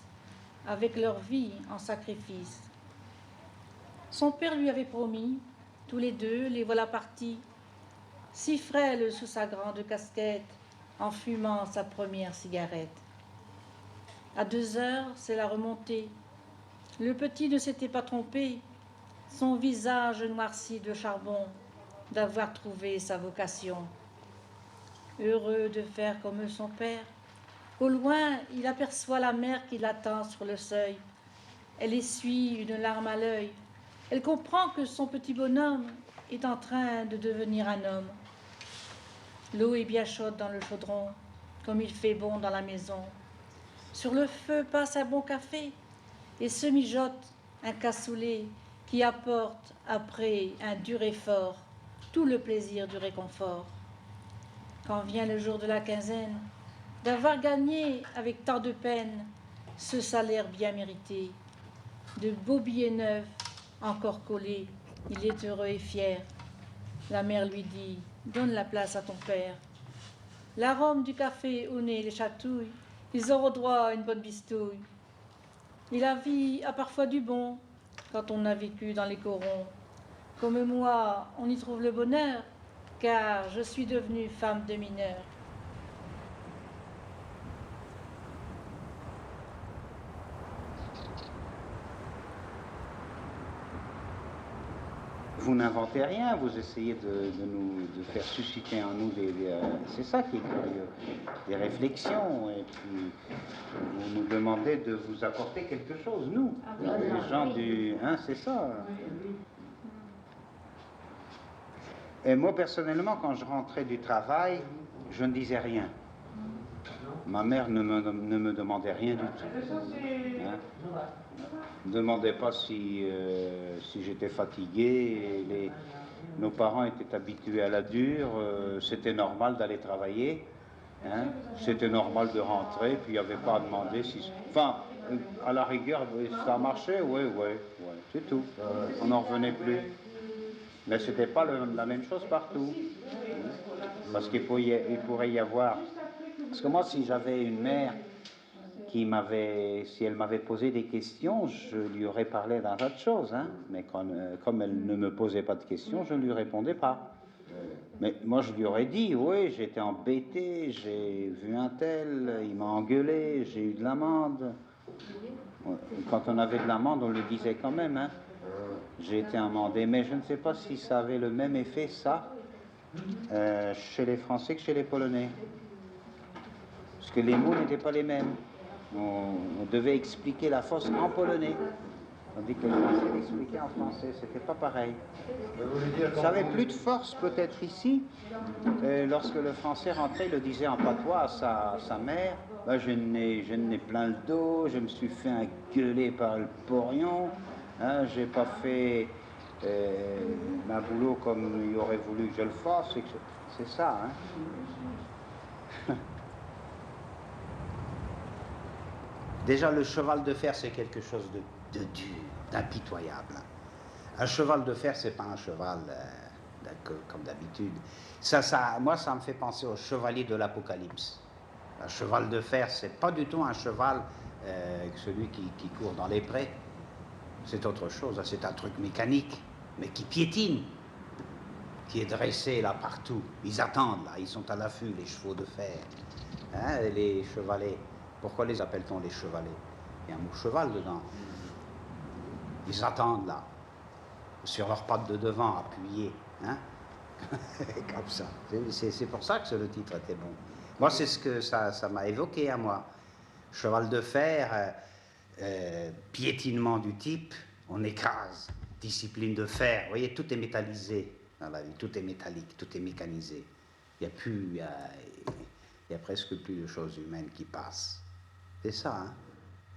avec leur vie en sacrifice. Son père lui avait promis, tous les deux, les voilà partis, si frêle sous sa grande casquette, en fumant sa première cigarette. À 2 heures, c'est la remontée. Le petit ne s'était pas trompé, son visage noirci de charbon, d'avoir trouvé sa vocation. heureux de faire comme son père. Au loin, il aperçoit la mère qui l'attend sur le seuil. Elle essuie une larme à l'œil. Elle comprend que son petit bonhomme est en train de devenir un homme. L'eau est bien chaude dans le chaudron, comme il fait bon dans la maison. Sur le feu passe un bon café et se mijote un cassoulet qui apporte, après un dur effort, tout le plaisir du réconfort. Quand vient le jour de la quinzaine, d'avoir gagné avec tant de peine ce salaire bien mérité, de beaux billets neufs encore collés, il est heureux et fier. La mère lui dit, donne la place à ton père. L'arôme du café au nez les chatouille, ils auront droit à une bonne bistouille. Et la vie a parfois du bon quand on a vécu dans les corons. Comme moi, on y trouve le bonheur, car je suis devenue femme de mineur. Vous n'inventez rien, vous essayez de faire susciter en nous c'est ça qui est curieux, des réflexions, et puis vous nous demandez de vous apporter quelque chose, nous, les gens du... Hein, c'est ça. Et moi, personnellement, quand je rentrais du travail, je ne disais rien. Ma mère ne me demandait rien du tout. Hein? Ne demandait pas si j'étais fatigué. Nos parents étaient habitués à la dure. C'était normal d'aller travailler. Hein? C'était normal de rentrer. Puis il n'y avait pas à demander si... Enfin, à la rigueur, ça marchait. Oui, c'est tout. On n'en revenait plus. Mais ce n'était pas la même chose partout. Parce qu'il pourrait y avoir... Parce que moi, si j'avais une mère si elle m'avait posé des questions, je lui aurais parlé d'un tas de choses. Hein. Mais comme elle ne me posait pas de questions, je ne lui répondais pas. Mais moi, je lui aurais dit, oui, j'étais embêté, j'ai vu un tel, il m'a engueulé, j'ai eu de l'amende. Quand on avait de l'amende, on le disait quand même. Hein. J'ai été amendé, mais je ne sais pas si ça avait le même effet, ça, chez les Français que chez les Polonais. Parce que les mots n'étaient pas les mêmes. On devait expliquer la fosse en polonais. Tandis que le français l'expliquait en français, c'était pas pareil. Ça avait plus de force peut-être ici. Lorsque le français rentrait, il le disait en patois à sa mère. Ben, je n'ai plein le dos, je me suis fait engueuler par le porion. Hein, j'ai pas fait ma boulot comme il aurait voulu que je le fasse. C'est ça, hein. Déjà, le cheval de fer, c'est quelque chose de dur, d'impitoyable. Un cheval de fer, c'est pas un cheval comme d'habitude. Moi, ça me fait penser au chevalier de l'Apocalypse. Un cheval de fer, c'est pas du tout un cheval, celui qui court dans les prés. C'est autre chose, c'est un truc mécanique, mais qui piétine, qui est dressé là partout. Ils attendent là, ils sont à l'affût, les chevaux de fer, hein, les chevalets. Pourquoi les appelle-t-on les chevalets? Il y a un mot cheval dedans. Ils attendent là, sur leurs pattes de devant, appuyées, hein. Comme ça. C'est pour ça que le titre était bon. Moi, c'est ce que ça m'a évoqué à moi. Cheval de fer, piétinement du type, on écrase. Discipline de fer, vous voyez, tout est métallisé dans la vie, tout est métallique, tout est mécanisé. Il n'y a presque plus de choses humaines qui passent. C'est ça, hein.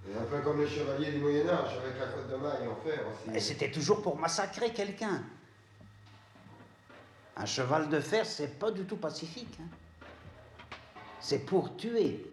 Et un peu comme les chevaliers du Moyen-Âge, avec la cotte de maille en fer aussi. Et c'était toujours pour massacrer quelqu'un. Un cheval de fer, c'est pas du tout pacifique, hein. C'est pour tuer.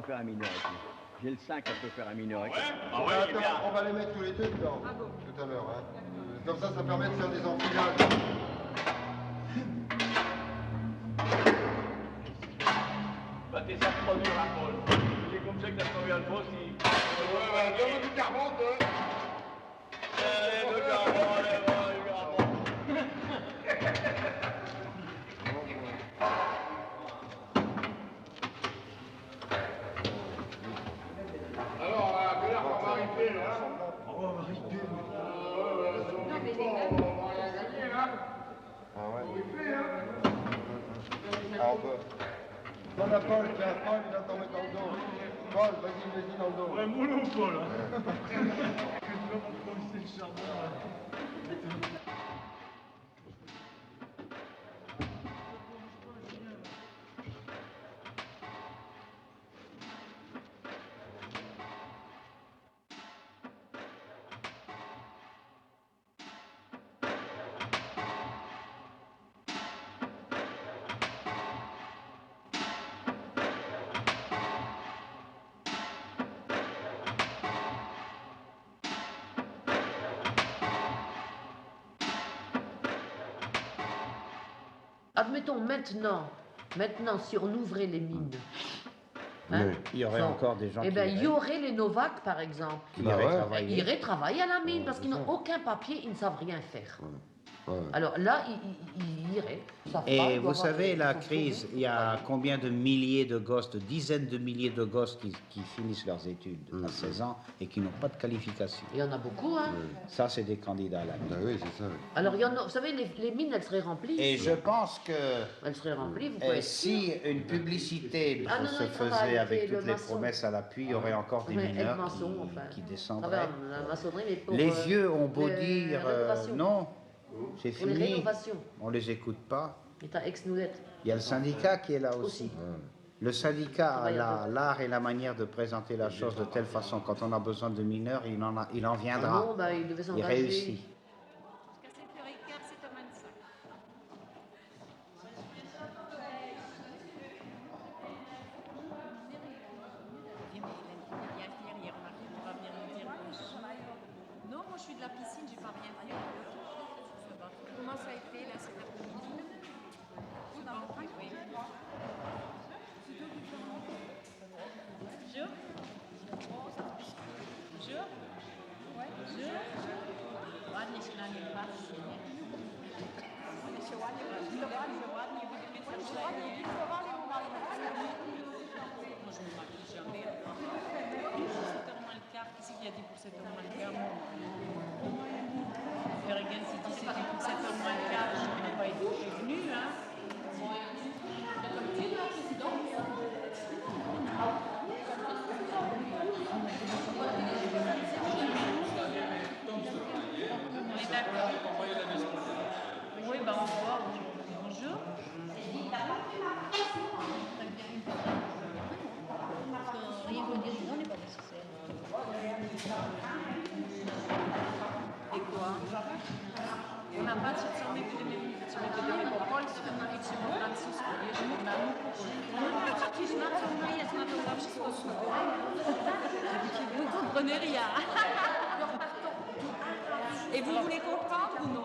faire un mineur ici. J'ai le 5, on peut faire un mineur. Attends, on va les mettre tous les deux dedans, tout à l'heure. Hein. Comme ça permet de faire des enfilages. Bah t'es ça trop dur, hein, Paul. C'est comme ça que t'as trouvé Alphonse, donne-moi du carbone, le carbone, le carbone. Alors, à quelle heure on va arriver, là? On va arriver. Non, mais les gars, on va rien gagner, là. Ah ouais. On y fait, hein. Ah, on peut. On a Paul, tiens, Paul, il va tomber dans le dos. Paul, vas-y dans le dos. Ouais, moulou, Paul. Que je vais m'en le charbon, là. Admettons maintenant, si on ouvrait les mines, hein, il y aurait encore des gens qui il y aurait les Novaks, par exemple, qui iraient travailler à la mine parce qu'ils n'ont aucun papier, ils ne savent rien faire. Alors là, ils iraient. Et vous savez, la crise, il y a combien de milliers de gosses, de dizaines de milliers de gosses qui finissent leurs études à 16 ans et qui n'ont pas de qualification. Il y en a beaucoup, hein. Ça, c'est des candidats à la mine. Oui, c'est ça. Alors, il y en a, vous savez, les mines, elles seraient remplies. Et je pense que elles seraient remplies, vous pouvez si une publicité se faisait avec toutes les promesses à l'appui, il y aurait encore des mineurs qui descendraient. Les vieux ont beau dire non. C'est fini, on les écoute pas. Il y a le syndicat qui est là aussi. Le syndicat a l'art et la manière de présenter la chose de telle façon, quand on a besoin de mineurs, il en viendra. Il réussit. Non, moi je suis de la piscine, j'ai pas rien fait. Comment ça a été là cet après-midi? Vous dans votre truc? Oui. Bonjour. Bonjour. Ouais. Bonjour. Ładnie się na nim patrzy, nie? One się ładnie wystawali, że ładnie będziemy ładnie wystawali, moi je me maquille jamais. 7h moins le quart, qui c'est qui a dit pour 7h moins le quart? Ferrigan s'est dit c'était pour 7h moins le quart, je n'ai pas été prévenue, hein. On est d'accord. Oui, ben on va voir. Bonjour. Rien vous dire, non, n'est pas nécessaire. Et quoi? On n'a pas 700 mètres de Paul, chcemy Francusko, jeżeli mamy przecież na co ona jest, na to zawsze stosuje. Vous comprenez rien. Et vous voulez comprendre ou non?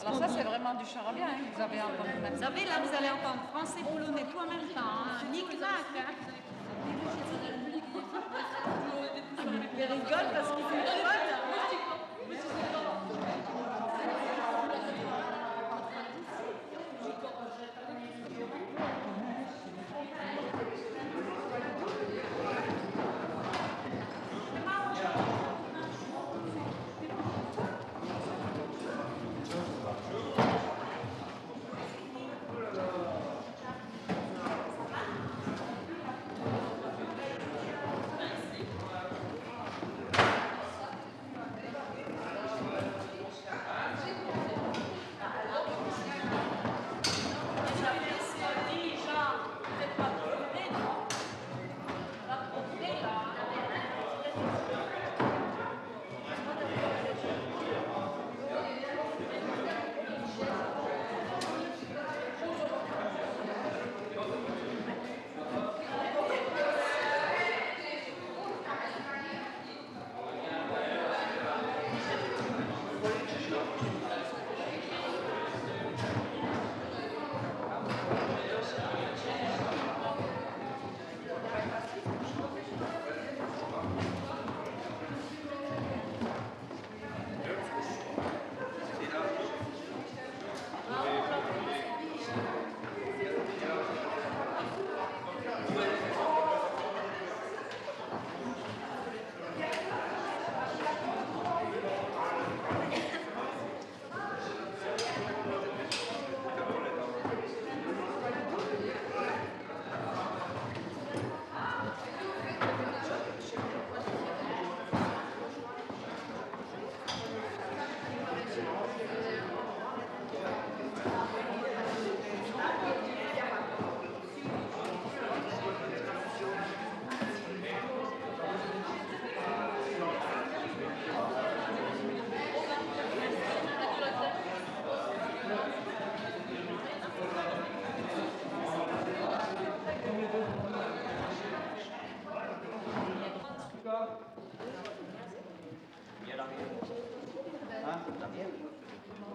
Alors ça c'est vraiment du charabia, hein, vous avez entendu maintenant. Vous savez, là vous allez entendre français, polonais, tout en même temps, hein. Nick-nac, hein. Il rigole parce qu'il fait le fun.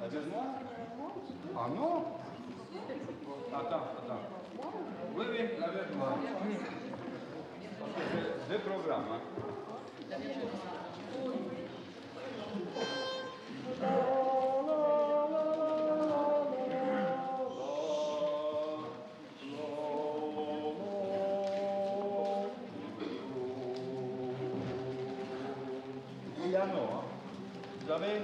La veuve noire? Ah non? Attends. Oui, la veuve noire. Parce que j'ai deux programmes. Hein. Piano, hein. Vous avez?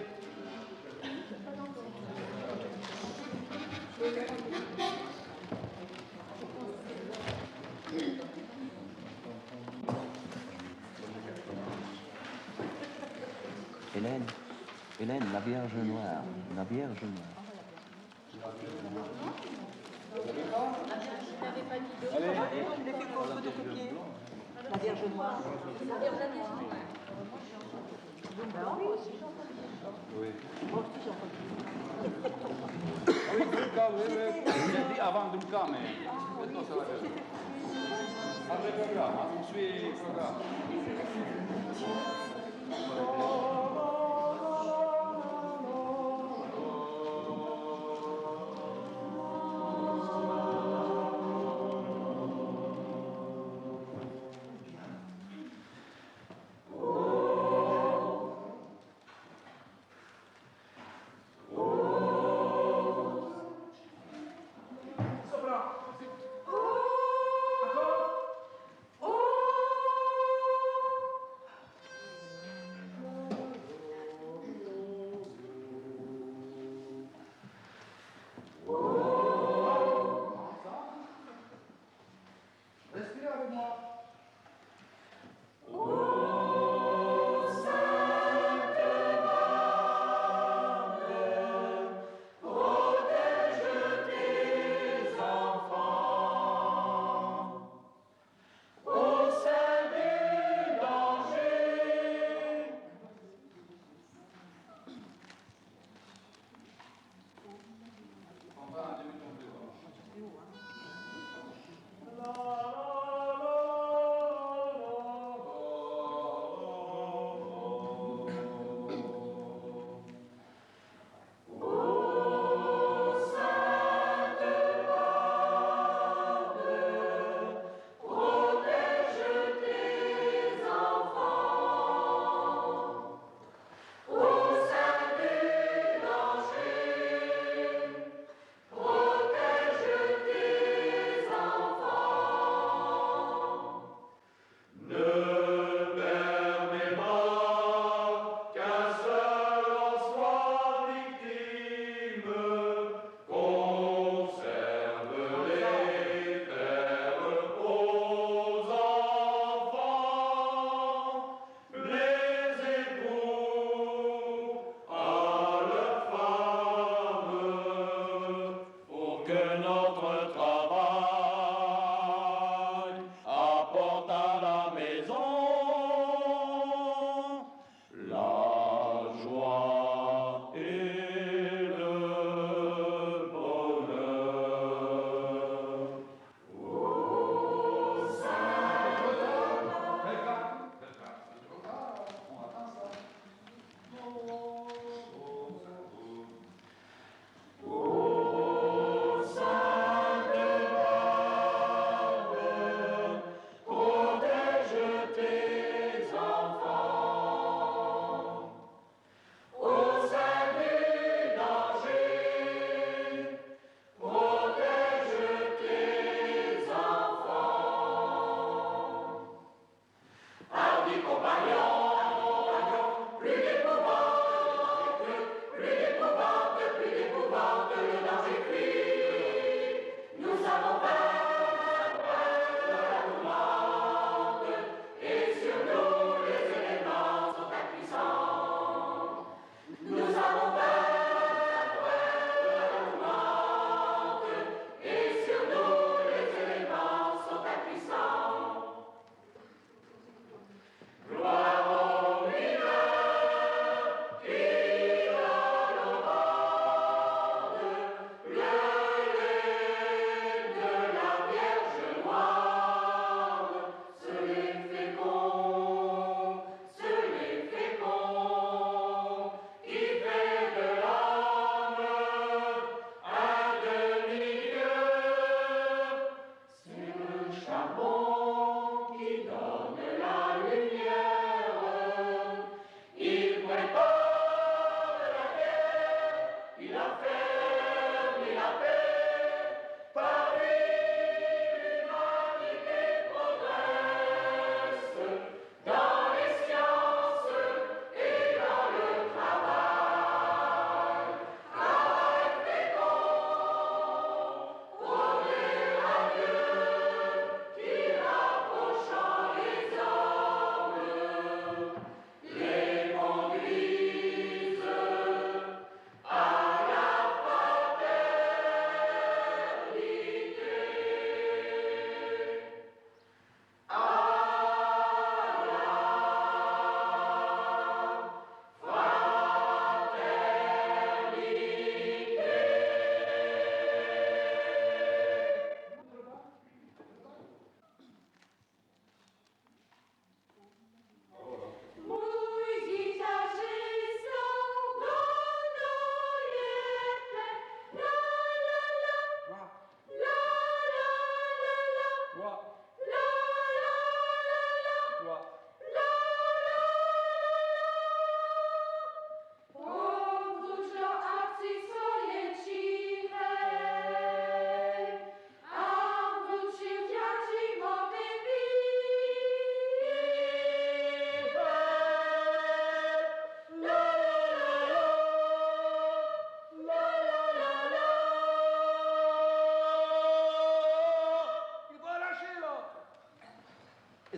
Hélène, la Vierge Noire. La Vierge Noire. Allez. Je l'ai fait pour photocopier. La Vierge Noire. La Vierge Noire. Oui. Oui, Dunka, oui. J'ai dit avant Dunka, mais maintenant ça va bien. Après programme, on suit le programme.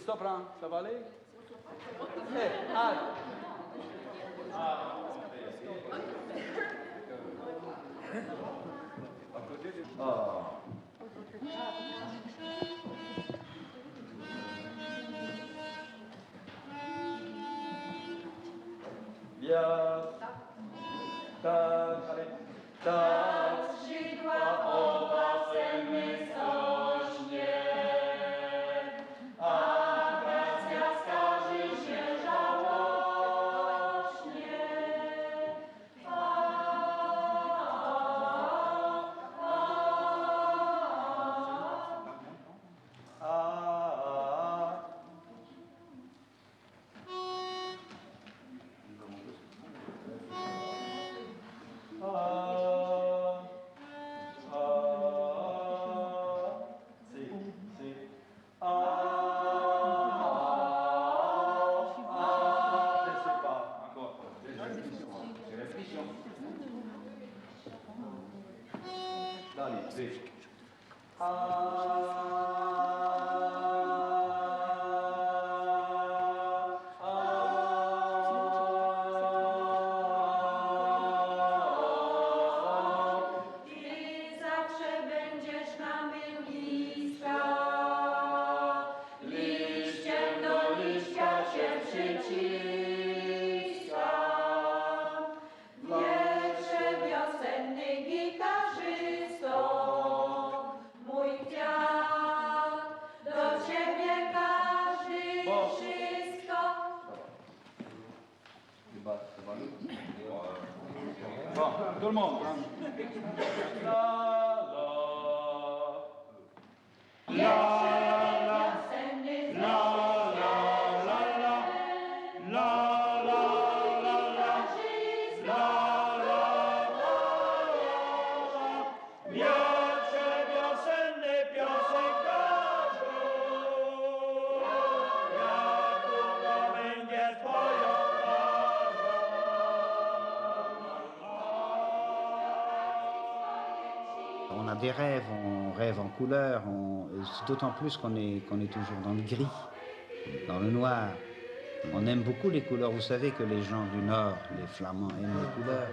sopran, ça va aller? Ah. Bien. Tak, allez. Tak skrzydła oba sennie sośnie, akacja skaże się żałośnie. Bon, tout le monde. Hein. On a des rêves, on rêve en couleur, c'est d'autant plus qu'on est toujours dans le gris, dans le noir. On aime beaucoup les couleurs. Vous savez que les gens du Nord, les Flamands, aiment les couleurs.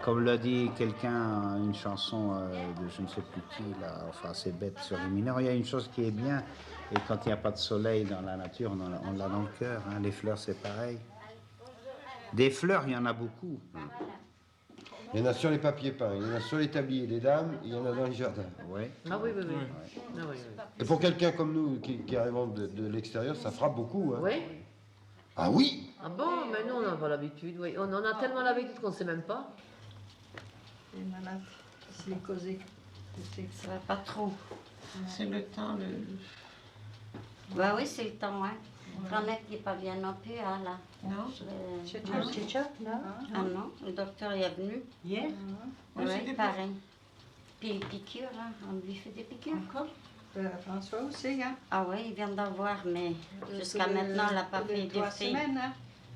Comme l'a dit quelqu'un, une chanson de je ne sais plus qui, là, enfin c'est bête sur les mineurs, il y a une chose qui est bien, et quand il n'y a pas de soleil dans la nature, on l'a dans le cœur. Hein. Les fleurs, c'est pareil. Des fleurs, il y en a beaucoup. Il y en a sur les papiers peints, il y en a sur les tabliers des dames, il y en a dans les jardins. Ouais. Ah oui, oui, oui. Ouais. Ah, oui, oui. Et pour quelqu'un comme nous qui arrivons de l'extérieur, ça frappe beaucoup. Hein. Oui. Ah oui. Ah bon, mais nous on n'a pas l'habitude, oui. On en a tellement l'habitude qu'on ne sait même pas. Les malades, silicosés. Ça va pas trop. C'est le temps, Bah oui, c'est le temps, hein. Grand-mère qui n'est pas bien non plus, hein, là. Non. Non. Ah non, le docteur est venu. Hier? Oui, pareil. Puis piqûres, hein. On lui fait des piqûres. Encore? François aussi, hein. Ah oui, il vient d'avoir, mais jusqu'à maintenant, elle n'a pas fait de 3 semaines, hein.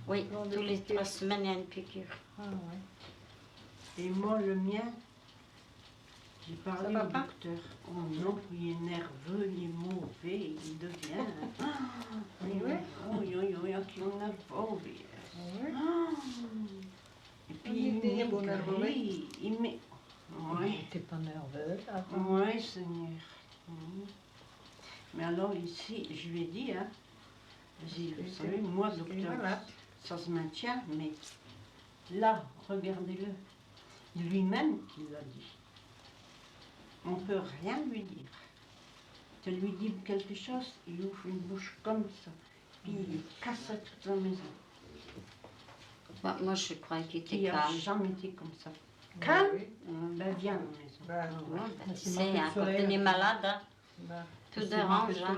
Oui, tous les 3 semaines, il y a une piqûre. Ah ouais. Et moi, le mien, j'ai parlé Ça au va pas? docteur. Oh non, il est nerveux, il est mauvais, il devient... Oui, oui. Oui, oui, oui, qui on a pauvre. Oui. Et puis il maigrit, il met... Oui. T'es pas nerveux, là? Oui, Seigneur. Mais alors ici, je lui ai dit, hein, vous savez, moi, docteur, ça se maintient, mais là, regardez-le, lui-même qui l'a dit. On ne peut rien lui dire. Tu lui dis quelque chose, il ouvre une bouche comme ça, puis il casse toute la maison. Bah, moi, je croyais qu'il était Il n'a calme. jamais été comme ça. Calme? Ben, viens à la maison. Ouais, ben, tu sais, hein, quand on est malade, hein, tout dérange. Hein.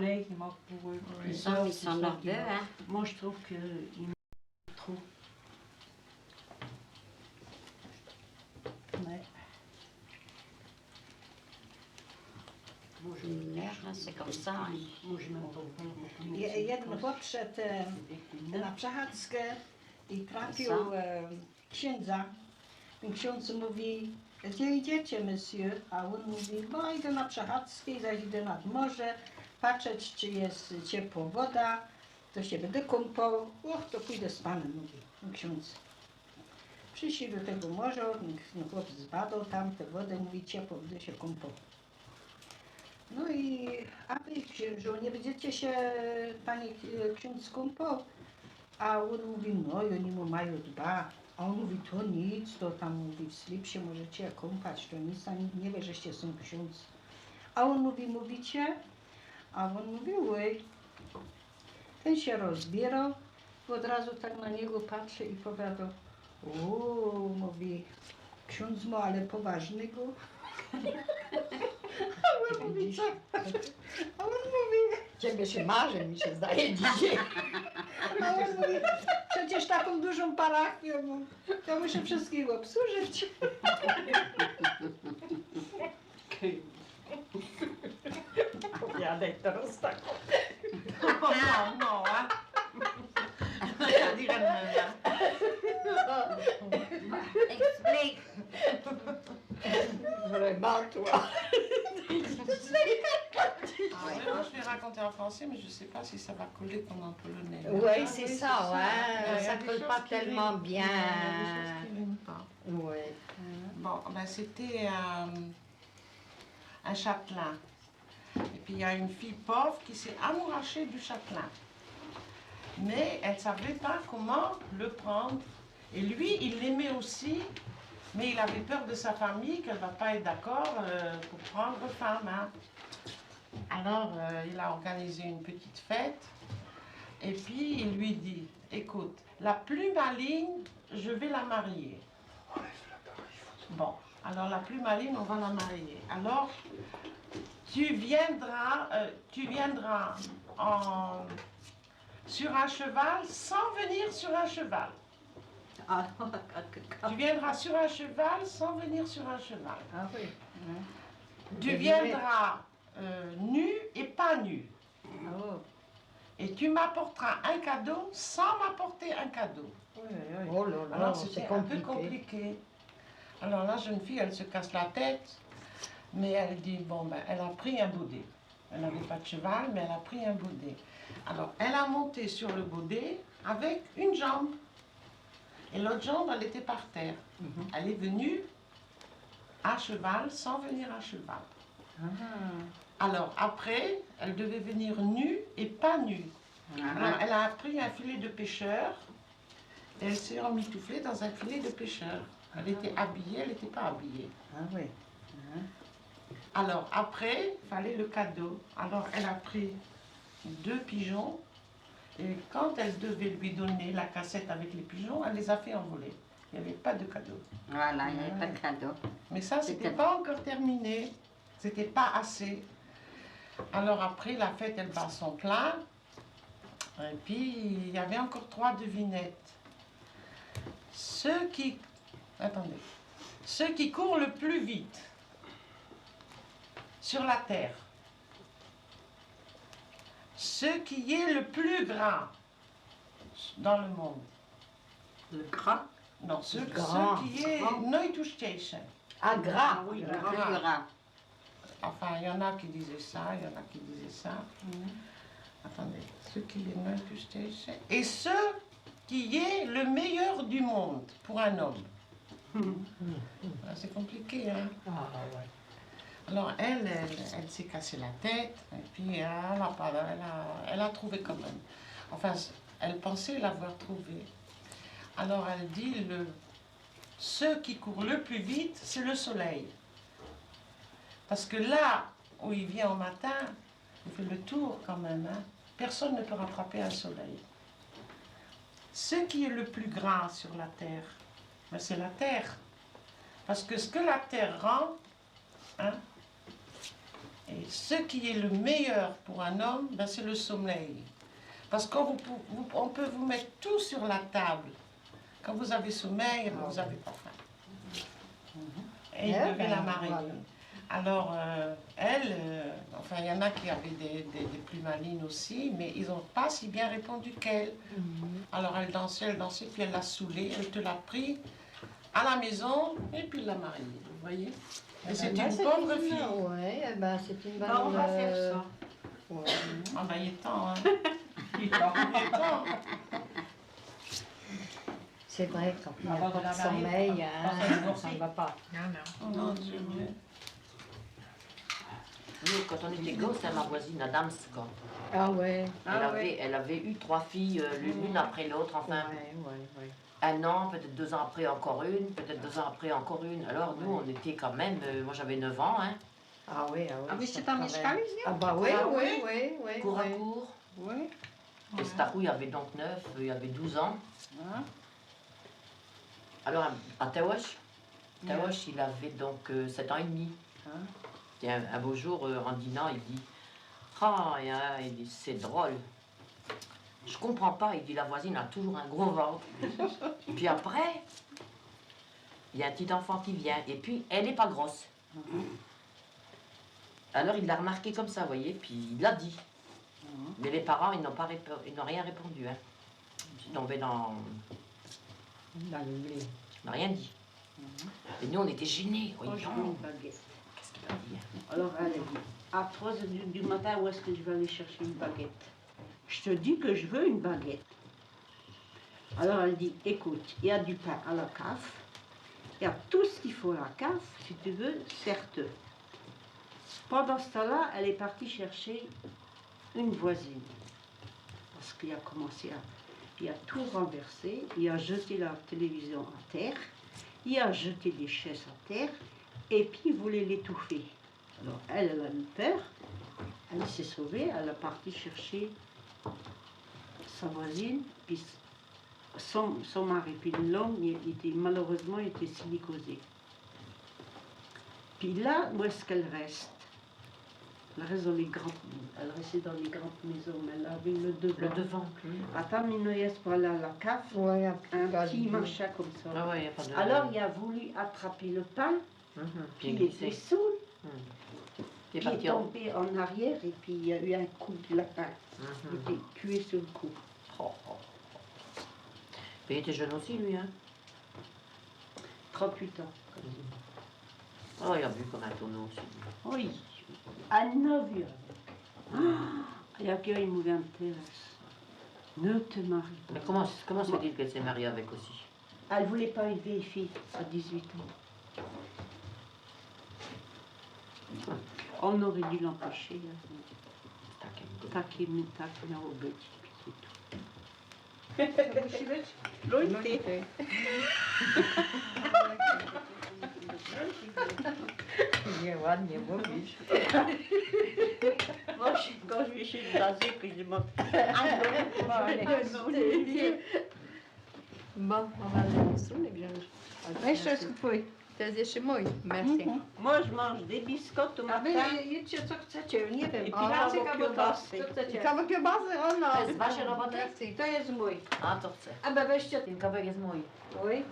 Ils sont nerveux. Hein. Moi, je trouve qu'il manque trop. Ouais. C'est comme ça. Hein. Jeden chłopczyk na przechadzkę i trafił księdza. I ksiądz mówi, gdzie idziecie, monsieur? A on mówi, bo idę na przechadzkę i zaś idę nad morze. patrzeć, czy jest ciepła woda, to się będę kąpał. To pójdę z panem, mówi ksiądz. Przyszli do tego morza, chłopiec zbadał tam tę wodę, mówi ciepło, będę się kąpał. No i, a wy księżu, nie będziecie się, panie ksiądz kąpał? A on mówi, no i oni mu mają dba. A on mówi, to nic, to tam mówi, w slipsie możecie kąpać, to nic, tam nie wie, żeście są ksiądz. A on mówi, mówicie? A on mówi, oj. Ten się rozbierał, od razu tak na niego patrzy i powiadał, mówi, ksiądz ma, ale poważnego. A on mówi, co? A on mówi, ciebie się marzy, mi się zdaje dzisiaj. A on mówi, przecież taką dużą parachią, to muszę wszystkiego obsłużyć. Opowiadaj teraz taką. No. Ja diran mo na. Explique. Vraiment, toi. Moi, je vais raconter en français, mais je ne sais pas si ça va coller comme en polonais. Oui, c'est ça, ouais. Ça ne colle pas tellement bien. Oui. Bon, ben, c'était un châtelain. Et puis il y a une fille pauvre qui s'est amourachée du châtelain. Mais elle ne savait pas comment le prendre. Et lui, il l'aimait aussi, mais il avait peur de sa famille, qu'elle ne va pas être d'accord pour prendre femme. Hein. Alors, il a organisé une petite fête. Et puis, il lui dit, écoute, la plus maligne, je vais la marier. Bon, alors la plus maligne, on va la marier. Alors, tu viendras sur un cheval sans venir sur un cheval. Tu viendras sur un cheval sans venir sur un cheval. Ah oui. Tu viendras nu et pas nu. Et tu m'apporteras un cadeau sans m'apporter un cadeau. Oh là là, alors c'était un peu compliqué. Alors la jeune fille, elle se casse la tête, mais elle dit, bon ben, elle a pris un baudet. Elle n'avait pas de cheval, mais elle a pris un baudet. Alors elle a monté sur le baudet avec une jambe. Et l'autre jambe, elle était par terre. Elle est venue à cheval sans venir à cheval. Alors après, elle devait venir nue et pas nue. Alors elle a pris un filet de pêcheur et elle s'est emmitouflée dans un filet de pêcheur. Elle était habillée, elle n'était pas habillée. Ah oui. Alors après, il fallait le cadeau. Alors elle a pris 2 pigeons et quand elle devait lui donner la cassette avec les pigeons, elle les a fait envoler. Il n'y avait pas de cadeau. Voilà, il n'y avait pas de cadeau. Mais ça, c'était pas encore terminé. C'était pas assez. Alors après, la fête, elle bat son plein. Et puis, il y avait encore 3 devinettes. Ceux qui courent le plus vite sur la terre. Ce qui est le plus gras dans le monde. Le gras? Non, ce gras. qui est Neutuschtation. Ah, gras, oui, gras. Enfin, il y en a qui disaient ça, il y en a qui disaient ça. Attendez, ce qui est Neutuschtation. Et ce qui est le meilleur du monde pour un homme. C'est compliqué, hein? Alors elle s'est cassé la tête, et puis elle a trouvé quand même. Enfin, elle pensait l'avoir trouvé. Alors elle dit, ce qui court le plus vite, c'est le soleil. Parce que là où il vient au matin, il fait le tour quand même, hein, personne ne peut rattraper un soleil. Ce qui est le plus gras sur la terre, ben c'est la terre. Parce que ce que la terre rend, hein, et ce qui est le meilleur pour un homme, ben c'est le sommeil. Parce qu'on peut vous mettre tout sur la table. Quand vous avez sommeil, vous n'avez pas faim. Et il devait la marier. Alors, enfin, il y en a qui avaient des plus malines aussi, mais ils n'ont pas si bien répondu qu'elle. Alors, elle dansait, puis elle l'a saoulée, elle te l'a pris à la maison, et puis l'a mariée, vous voyez? Et c'est une pauvre fille. Oui, ben c'est une bonne... on va faire ça. Ah ben il est temps, hein. Il est temps. C'est vrai, quand il n'y a Avant pas de de la sommeil, marier, ça ne va pas. Non, Dieu mien. Nous, quand on était gosses, ma voisine, à Damsgård. Ah ouais. Elle avait eu 3 filles, l'une après l'autre, enfin. Un an, peut-être 2 ans après encore une, peut-être 2 ans après encore une. Alors nous, on était quand même, moi j'avais 9 ans, hein. Ah oui, ah oui. Ah oui, c'est un escalier. Ah bah oui, oui. Cours à cours. Oui. Et Starou, il avait donc 9, il avait 12 ans. Alors à Tawash, il avait donc 7 ans et demi. Et un beau jour, en dînant, il dit « Ah, il dit, c'est drôle. Je comprends pas. » Il dit « La voisine a toujours un gros ventre. » Et puis après, il y a un petit enfant qui vient. Et puis, elle n'est pas grosse. Alors, il l'a remarqué comme ça, vous voyez, puis il l'a dit. Mais les parents, ils n'ont rien répondu. Hein. Ils sont tombés dans l'oubli. Ils n'ont rien dit. Et nous, on était gênés. Moi, je veux une baguette. Qu'est-ce qu'il va dire? Alors, elle dit, à 3 h du matin, où est-ce que je vais aller chercher une baguette? Je te dis que je veux une baguette. Alors, elle dit, écoute, il y a du pain à la cave, il y a tout ce qu'il faut à la cave, si tu veux, sers-te. Pendant ce temps-là, elle est partie chercher une voisine. Parce qu'il a commencé à... Il a tout renversé, il a jeté la télévision à terre, il a jeté des chaises à terre, et puis il voulait l'étouffer. Alors elle a eu peur, elle s'est sauvée, elle est partie chercher sa voisine, puis son mari, puis l'homme, malheureusement, il était silicosé. Puis là, où est-ce qu'elle reste? Elle reste dans les grandes, elle restait dans les grandes maisons, mais elle avait le devant. Le devant. Attends, Minoyes pour aller à la cave, un petit machin comme ça. Ah ouais, y a pas de... Alors il a voulu attraper le pain, puis il était saoul, puis il est tombé en arrière, et puis il y a eu un coup de lapin. Il était tué sur le coup. Il était jeune aussi, lui, hein? 38 ans. Oh, il a bu comme un tonneau aussi. Oui, à 9 ans. Il y a qu'il me intéresse. Ne te marie pas. Mais comment se fait-il qu'elle s'est mariée avec aussi? Elle ne voulait pas une vieille fille à 18 ans. On aurait dû l'empêcher. Taquer au bête, puis c'est tout. Leute. Nie, ładnie mówisz. Moi, quand je vais chez le blasé, que je demande Bon, on va aller sur les viandes. Jeszcze skupuj. To jest jeszcze mój, merci. Moi, je mange des biscottes au A wy matin. jedźcie co chcecie, nie wiem. I pilacie kiełbasy. Co chcecie? Kawa kiełbasy, ono. To jest wasze roboty? To jest mój. A, to chcę. A wy weźcie. Ten kawałek jest mój. Mój.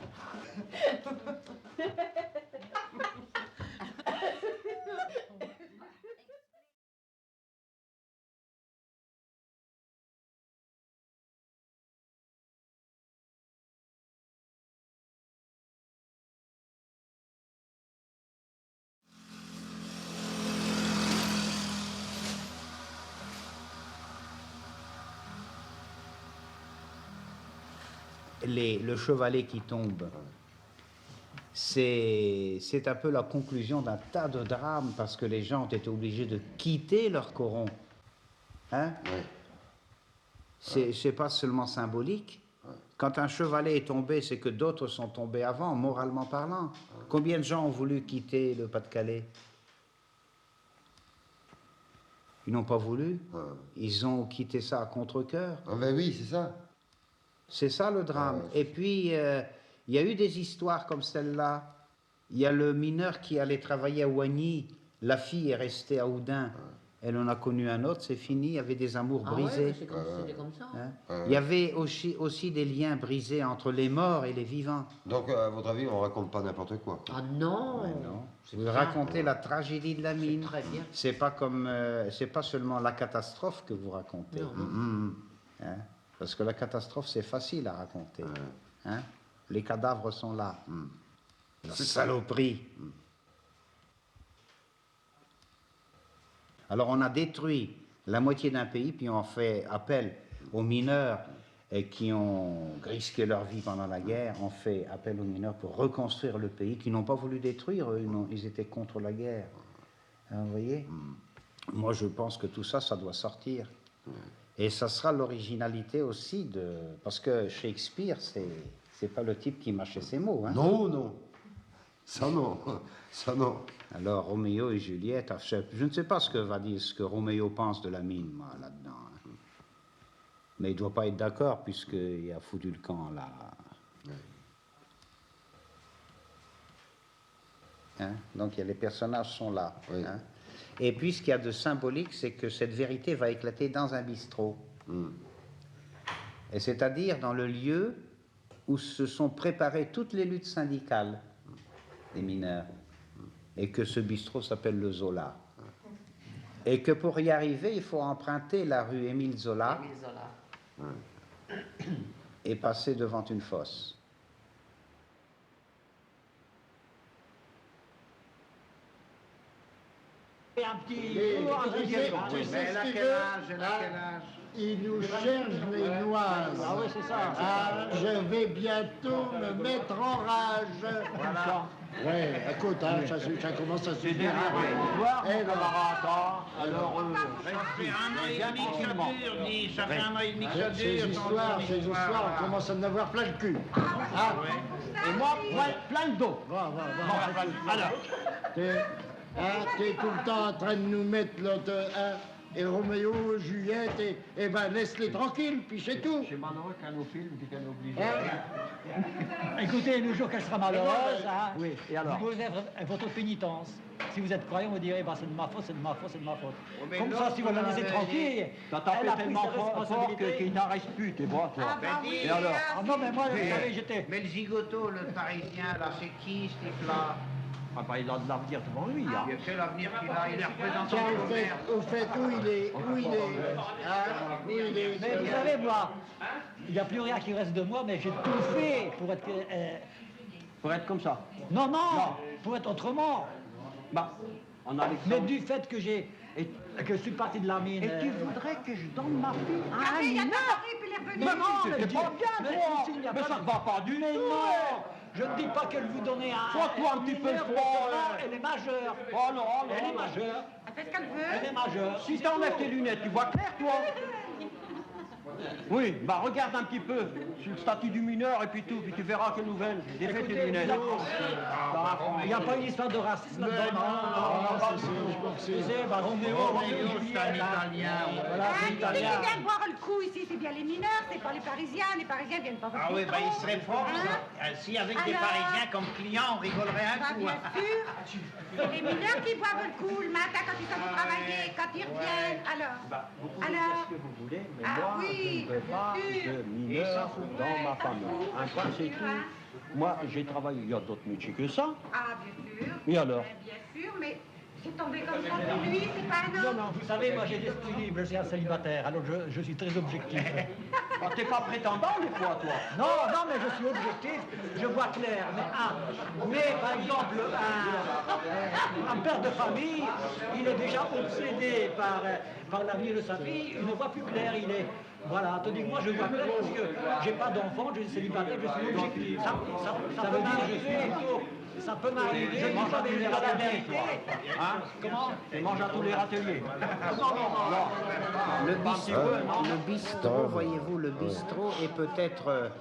Le chevalet qui tombe, c'est un peu la conclusion d'un tas de drames parce que les gens ont été obligés de quitter leur coron. Hein? C'est pas seulement symbolique. Quand un chevalet est tombé, c'est que d'autres sont tombés avant, moralement parlant. Combien de gens ont voulu quitter le Pas-de-Calais? Ils n'ont pas voulu. Ils ont quitté ça à contre-cœur. Ah ben oui, c'est ça. C'est ça le drame. Et puis, il y a eu des histoires comme celle-là. Il y a le mineur qui allait travailler à Oigny. La fille est restée à Oudin. Elle en a connu un autre, c'est fini. Il y avait des amours brisés. Ouais, c'était comme ça. Hein? Il y avait aussi des liens brisés entre les morts et les vivants. Donc, à votre avis, on raconte pas n'importe quoi. Ah non, non. Vous racontez la tragédie de la mine. Très bien. C'est pas comme, c'est pas seulement la catastrophe que vous racontez. Hein? Parce que la catastrophe, c'est facile à raconter. Hein? Les cadavres sont là. La saloperie. Alors on a détruit la moitié d'un pays, puis on fait appel aux mineurs qui ont risqué leur vie pendant la guerre, on fait appel aux mineurs pour reconstruire le pays, qui n'ont pas voulu détruire, eux, ils étaient contre la guerre. Hein, vous voyez? Moi, je pense que tout ça, ça doit sortir. Et ça sera l'originalité aussi de... Parce que Shakespeare, c'est pas le type qui mâchait ses mots. Hein. Non, non. Ça non. Ça non. Alors, Roméo et Juliette, je ne sais pas ce que Roméo pense de la mine, moi, là-dedans. Hein. Mais il ne doit pas être d'accord, puisqu'il a foutu le camp, là. Hein? Donc, les personnages sont là. Oui. Hein? Et puis, ce qu'il y a de symbolique, c'est que cette vérité va éclater dans un bistrot. Et c'est-à-dire dans le lieu où se sont préparées toutes les luttes syndicales des mineurs. Et que ce bistrot s'appelle le Zola. Et que pour y arriver, il faut emprunter la rue Émile Zola. Et passer devant une fosse. Un petit mais elle a quel âge? Il nous cherche les noises. Ah oui, c'est ça. Ah, je vais bientôt me mettre en rage. Voilà. Ouais, écoute, hein, ça commence à se dire. Alors, ça fait un an et demi que ça dure, dis. Ça fait un an et demi que ça dure. Ces histoires, on commence à en avoir plein le cul. Ah, et moi, plein de dos. Alors, t'es tout le temps en train de nous mettre l'autre, et Roméo, Juliette, et ben laisse-les tranquilles, puis c'est tout. C'est malheureux qu'un nos films, puis qu'un obligé. Écoutez, le jour qu'elle sera malheureuse, hein, oui. Et alors, vous devez votre pénitence. Si vous êtes croyant, vous direz, bah, c'est de ma faute, c'est de ma faute, c'est de ma faute. Comme ça, si vous la laissez tranquille, t'as tapé tellement fort qu'il n'en reste plus, t'es bon, toi. Et alors? Ah non, mais moi, vous savez, j'étais... Mais le zigoto, le Parisien, là, c'est qui, ce type-là? Ah bah, il a de l'avenir devant lui. Hein. Quel avenir qu'il a? Il est représentant de l'Auvergne. Au fait, où il est? Où il est? Mais vous savez, moi, il n'y a plus rien qui reste de moi, mais j'ai tout fait pour être... Pour être comme ça? Non, pour être autrement. Bah, on a mais du fait que que je suis parti de la mine... Et tu voudrais que je donne ma fille à un mineur? Mais non, c'est pas bien, toi. Mais ça ne va pas du tout. Non, je ne dis pas que vous donnez un... Sois-toi un petit peu fort. Elle est majeure. Oh non, elle est majeure. Elle fait ce qu'elle veut. Elle est majeure. Si t'enlèves tes lunettes, tu vois clair, toi? Oui, bah regarde un petit peu sur le statut du mineur et puis tout, puis tu verras quelle nouvelle. Défais tes lunettes. Il n'y a pas une histoire de racisme là-dedans. Non, c'est un Italien. Qui vient boire le coup ici, c'est bien les mineurs, c'est pas les Parisiens. Les Parisiens viennent pas. Ah oui, bah il serait fort. Si avec des Parisiens comme clients, on rigolerait un coup. Bien sûr. C'est les mineurs qui boivent le coup le matin quand ils sont travailler, quand ils reviennent. Alors. Vous pouvez dire ce que vous voulez, mais moi, je ne veux pas de mineurs dans ma famille. Un point, c'est tout. Moi, j'ai travaillé, il y a d'autres métiers que ça. Ah, bien sûr. Et alors? Bien sûr, mais c'est tombé comme ça pour lui, c'est pas un homme. Non, vous savez, moi j'ai l'esprit libre, je suis un célibataire, alors je suis très objectif. Ah, t'es pas prétendant des fois, toi? Non, mais je suis objectif, je vois clair. Mais par exemple, un père de famille, il est déjà obsédé par l'avenir de sa fille, il ne voit plus clair, il est... Voilà, tandis que moi je vois clair parce que j'ai pas d'enfant, je suis célibataire, je suis objectif. Ça veut dire que je suis plutôt... Ça peut m'arriver, je mange à tous les râteliers. Hein? Comment? Tu manges à tous les râteliers. Le bistrot, voyez-vous, le bistrot est peut-être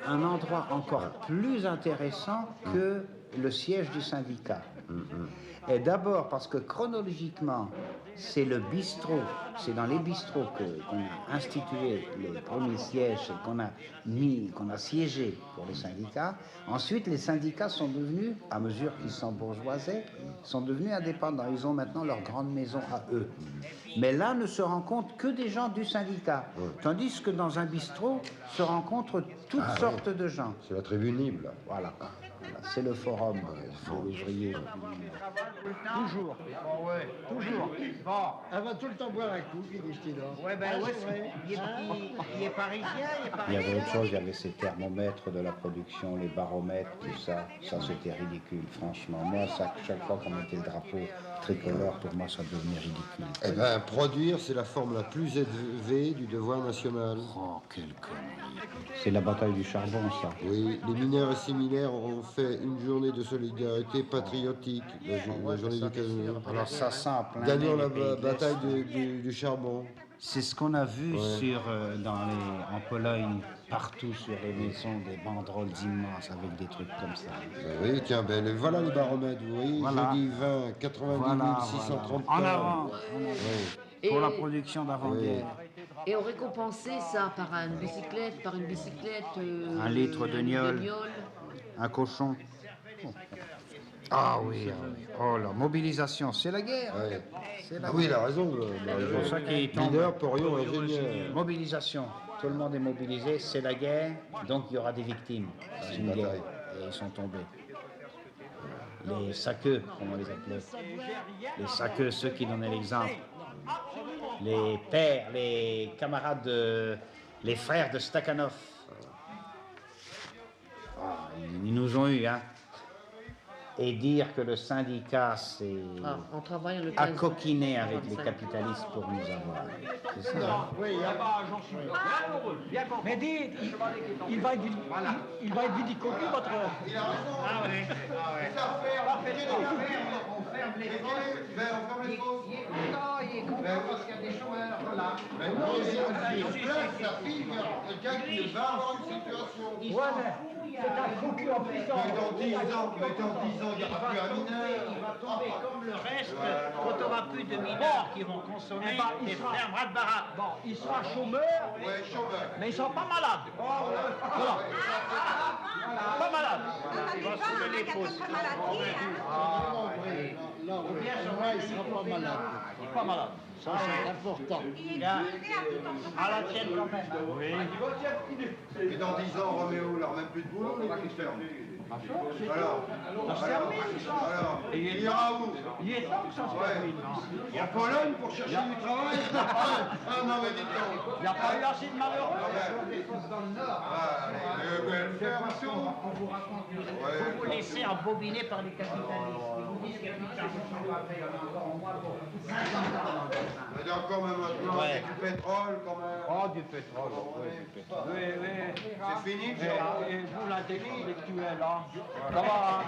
un endroit encore plus intéressant que le siège du syndicat. Et d'abord parce que chronologiquement, c'est le bistrot, c'est dans les bistrots qu'on a institué le premier siège et qu'on a siégé pour les syndicats. Ensuite, les syndicats sont devenus, à mesure qu'ils s'embourgeoisaient, sont devenus indépendants. Ils ont maintenant leur grande maison à eux. Mais là ne se rencontrent que des gens du syndicat. Tandis que dans un bistrot se rencontrent toutes sortes de gens. C'est la tribune libre. Voilà. C'est le forum pour l'ouvrier. Toujours. Bon, ouais, toujours. Bon. Elle va tout le temps boire un coup, Christina. Ouais, ben, Ah, ouais, c'est vrai. il est parisien, il est Il y parisien. avait autre chose, il y avait ces thermomètres de la production, les baromètres, tout ça. Ça, c'était ridicule, franchement. Moi, chaque fois qu'on mettait le drapeau tricolore, pour moi, ça devenait ridicule. Eh bien, produire, c'est la forme la plus élevée du devoir national. Oh, quelle connerie. C'est la bataille du charbon, ça. Oui, les mineurs et séminaires ont fait une journée de solidarité patriotique, la journée du 15 mai. Alors ça sent à plein Gagnant nez la les pays de bataille l'Est. du charbon. C'est ce qu'on a vu Ouais. en Pologne, partout sur les maisons, des banderoles immenses avec des trucs comme ça. Oui, tiens, ben, voilà les baromètres, vous voyez, Voilà. jeudi 20, 90 Voilà, 630 voilà. En tonnes. avant, Oui. pour la Et- production d'avant-guerre. Et on récompensait ça par une bicyclette, Un litre de gnôle, un cochon. Ah oui, ah oui. Oh la mobilisation, c'est la guerre. Ouais. C'est la Ah oui, il guerre. a raison. C'est pour ça qu'il tombe. Mineur, porion, ingénieur. Mobilisation. Tout le monde est mobilisé, c'est la guerre, donc il y aura des victimes. C'est une guerre. Et ils sont tombés. Les saqueux, comme on les appelait. Les saqueux, ceux qui donnaient l'exemple. Les pères, les camarades, les frères de Stakhanov. Ah, ils nous ont eu, hein. Et dire que le syndicat s'est on travaille le 15 à coquiner avec les capitalistes pour nous avoir. C'est ça. hein. Oui, j'en suis bien content. Mais dites, il va être vidicocu, votre... Ah oui, ah ouais. On ferme les fosses. Il est content, parce qu'il y a des chômeurs, voilà. Mais non, il place sa fille, le gars qui va avoir une situation. Ouais, mais c'est un cocu en puissance. Mais dans 10 ans, il n'y aura plus un mineur. Il va tomber comme le reste quand on aura plus de mineurs qui vont consommer et faire bras de baraque. Bon, il sera chômeur, mais il ne sera pas malade. Voilà. Pas malade. Il va soulever les pouces. Là, au bien, il ne sera pas malade. Pas malade. Ça, c'est important. À la tienne quand même. Oui. Et dans 10 ans, Roméo, il n'aura même plus de boulot, les coups de ferme. Alors, il ira où? Il est temps que ça se termine. Il y a Pologne pour chercher du travail. Ah non, mais dites donc. Il n'y a pas eu assez de malheureux. Vous vous laissez embobiner par les capitalistes. Ils vous disent qu'il n'y a plus de charbon. Il y a encore même maintenant avec du pétrole, quand même. Oh, du pétrole. Oui, oui. C'est fini, Et vous, l'intellectuel, hein. Ça va, hein.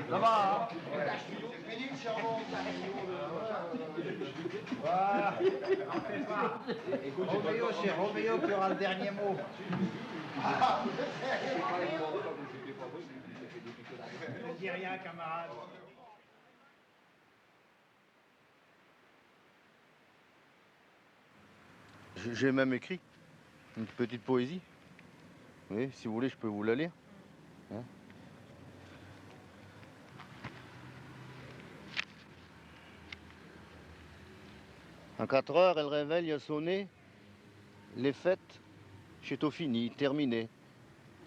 Ça va, hein. C'est fini, le charbon. Voilà. N'en fais pas. Roméo, c'est Roméo qui aura le dernier mot. Ne dis rien, camarade. J'ai même écrit une petite poésie. Oui, si vous voulez, je peux vous la lire. Hein? À 4 heures, elle réveille a sonné. Les fêtes, c'est tout fini, terminé.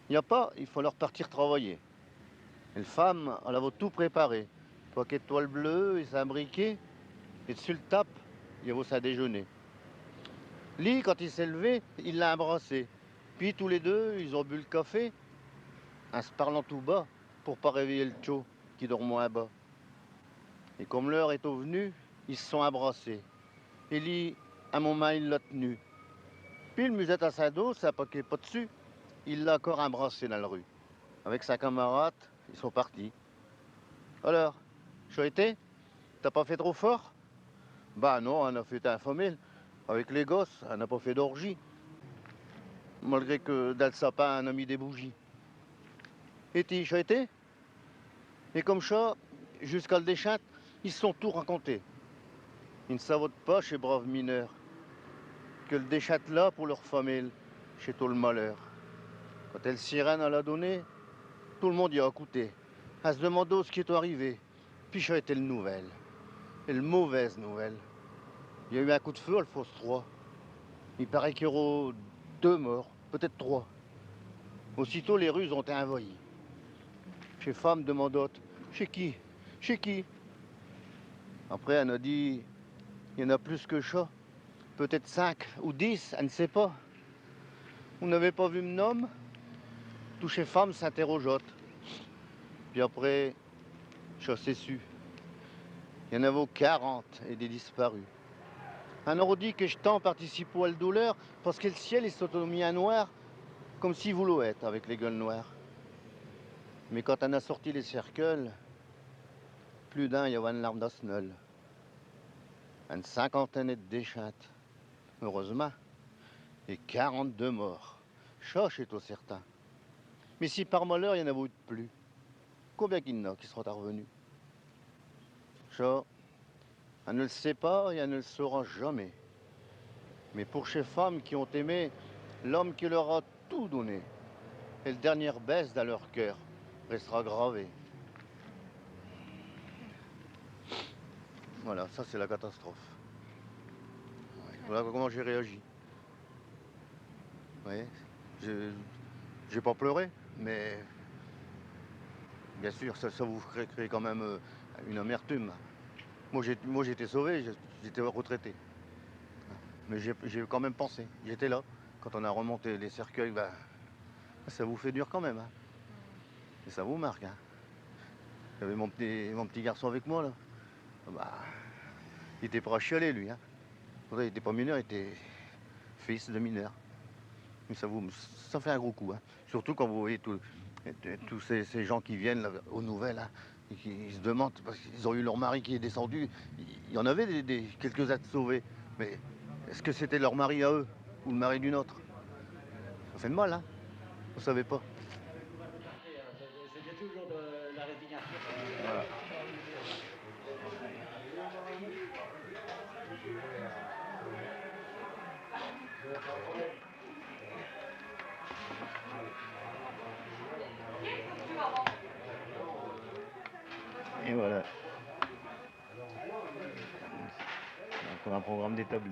Il n'y a pas, il faut leur partir travailler. Et les femmes, elle a tout préparé. Paquet de toile bleue et un briquet. Et dessus le tape, il y a sa déjeuner. Lui, quand il s'est levé, il l'a embrassé. Puis tous les deux, ils ont bu le café, en se parlant tout bas, pour pas réveiller le tcho qui dort moins bas. Et comme l'heure est au venue, ils se sont embrassés. Et lui, à mon main, il l'a tenu. Puis le musette à sa dos, ça paquet pas dessus. Il l'a encore embrassé dans la rue. Avec sa camarade, ils sont partis. Alors, Choïté, t'as pas fait trop fort? Bah non, on a fait un famille. Avec les gosses, on n'a pas fait d'orgie. Malgré que dans le sapin, on a mis des bougies. Et t'y Choïté? Et comme ça, jusqu'à le déchat, ils se sont tout racontés. Ils ne savotent pas chez braves mineurs que le déchat là pour leur famille, chez tout le malheur. Quand elle sirène à la donner, tout le monde y a écouté. À se demander ce qui est arrivé. Puis ça a été le nouvelle. Et le mauvaise nouvelle. Il y a eu un coup de feu à le Fosse 3. Il paraît qu'il y aura 2 morts, peut-être 3. Aussitôt, les rues ont été envahies. Chez femme, demandote. Chez qui? Chez qui? Après, elle a dit, il y en a plus que chat. Peut-être 5 ou 10, elle ne sait pas. Vous n'avez pas vu mon homme? Tout chez femme s'interrogeote. Puis après, chat s'est su. Il y en avait 40 et des disparus. Un ordi que je tends participe à la douleur parce que le ciel est mis à noir comme si vous l'êtes avec les gueules noires. Mais quand on a sorti les cercueils, plus d'un y avait une larme d'asnol. Une cinquantaine de déchantes, heureusement, et 42 morts. Choche est au certain. Mais si par malheur il y en avait plus, combien qu'il y en a qui seront revenus? Ça, elle ne le sait pas et elle ne le saura jamais. Mais pour ces femmes qui ont aimé l'homme qui leur a tout donné, et le dernier baisse dans leur cœur restera gravé. Voilà, ça c'est la catastrophe. Voilà comment j'ai réagi. Vous voyez, j'ai pas pleuré, mais bien sûr, ça vous crée quand même une amertume. Moi j'étais sauvé, j'étais retraité. Mais j'ai quand même pensé, j'étais là. Quand on a remonté les cercueils, ben, ça vous fait dur quand même. Hein. Et ça vous marque. Hein. J'avais mon petit garçon avec moi, là. Bah, il était pas à chialer, lui. Hein. Il n'était pas mineur, il était fils de mineur. Mais ça fait un gros coup. Hein. Surtout quand vous voyez tous ces gens qui viennent là, aux nouvelles, hein, et qui se demandent, parce qu'ils ont eu leur mari qui est descendu. Il y en avait quelques-uns de sauvés. Mais est-ce que c'était leur mari à eux ou le mari d'une autre? Ça fait mal, hein. Vous ne savez pas. C'était toujours de la résignation. Voilà. Et voilà. Donc on a un programme d'établi.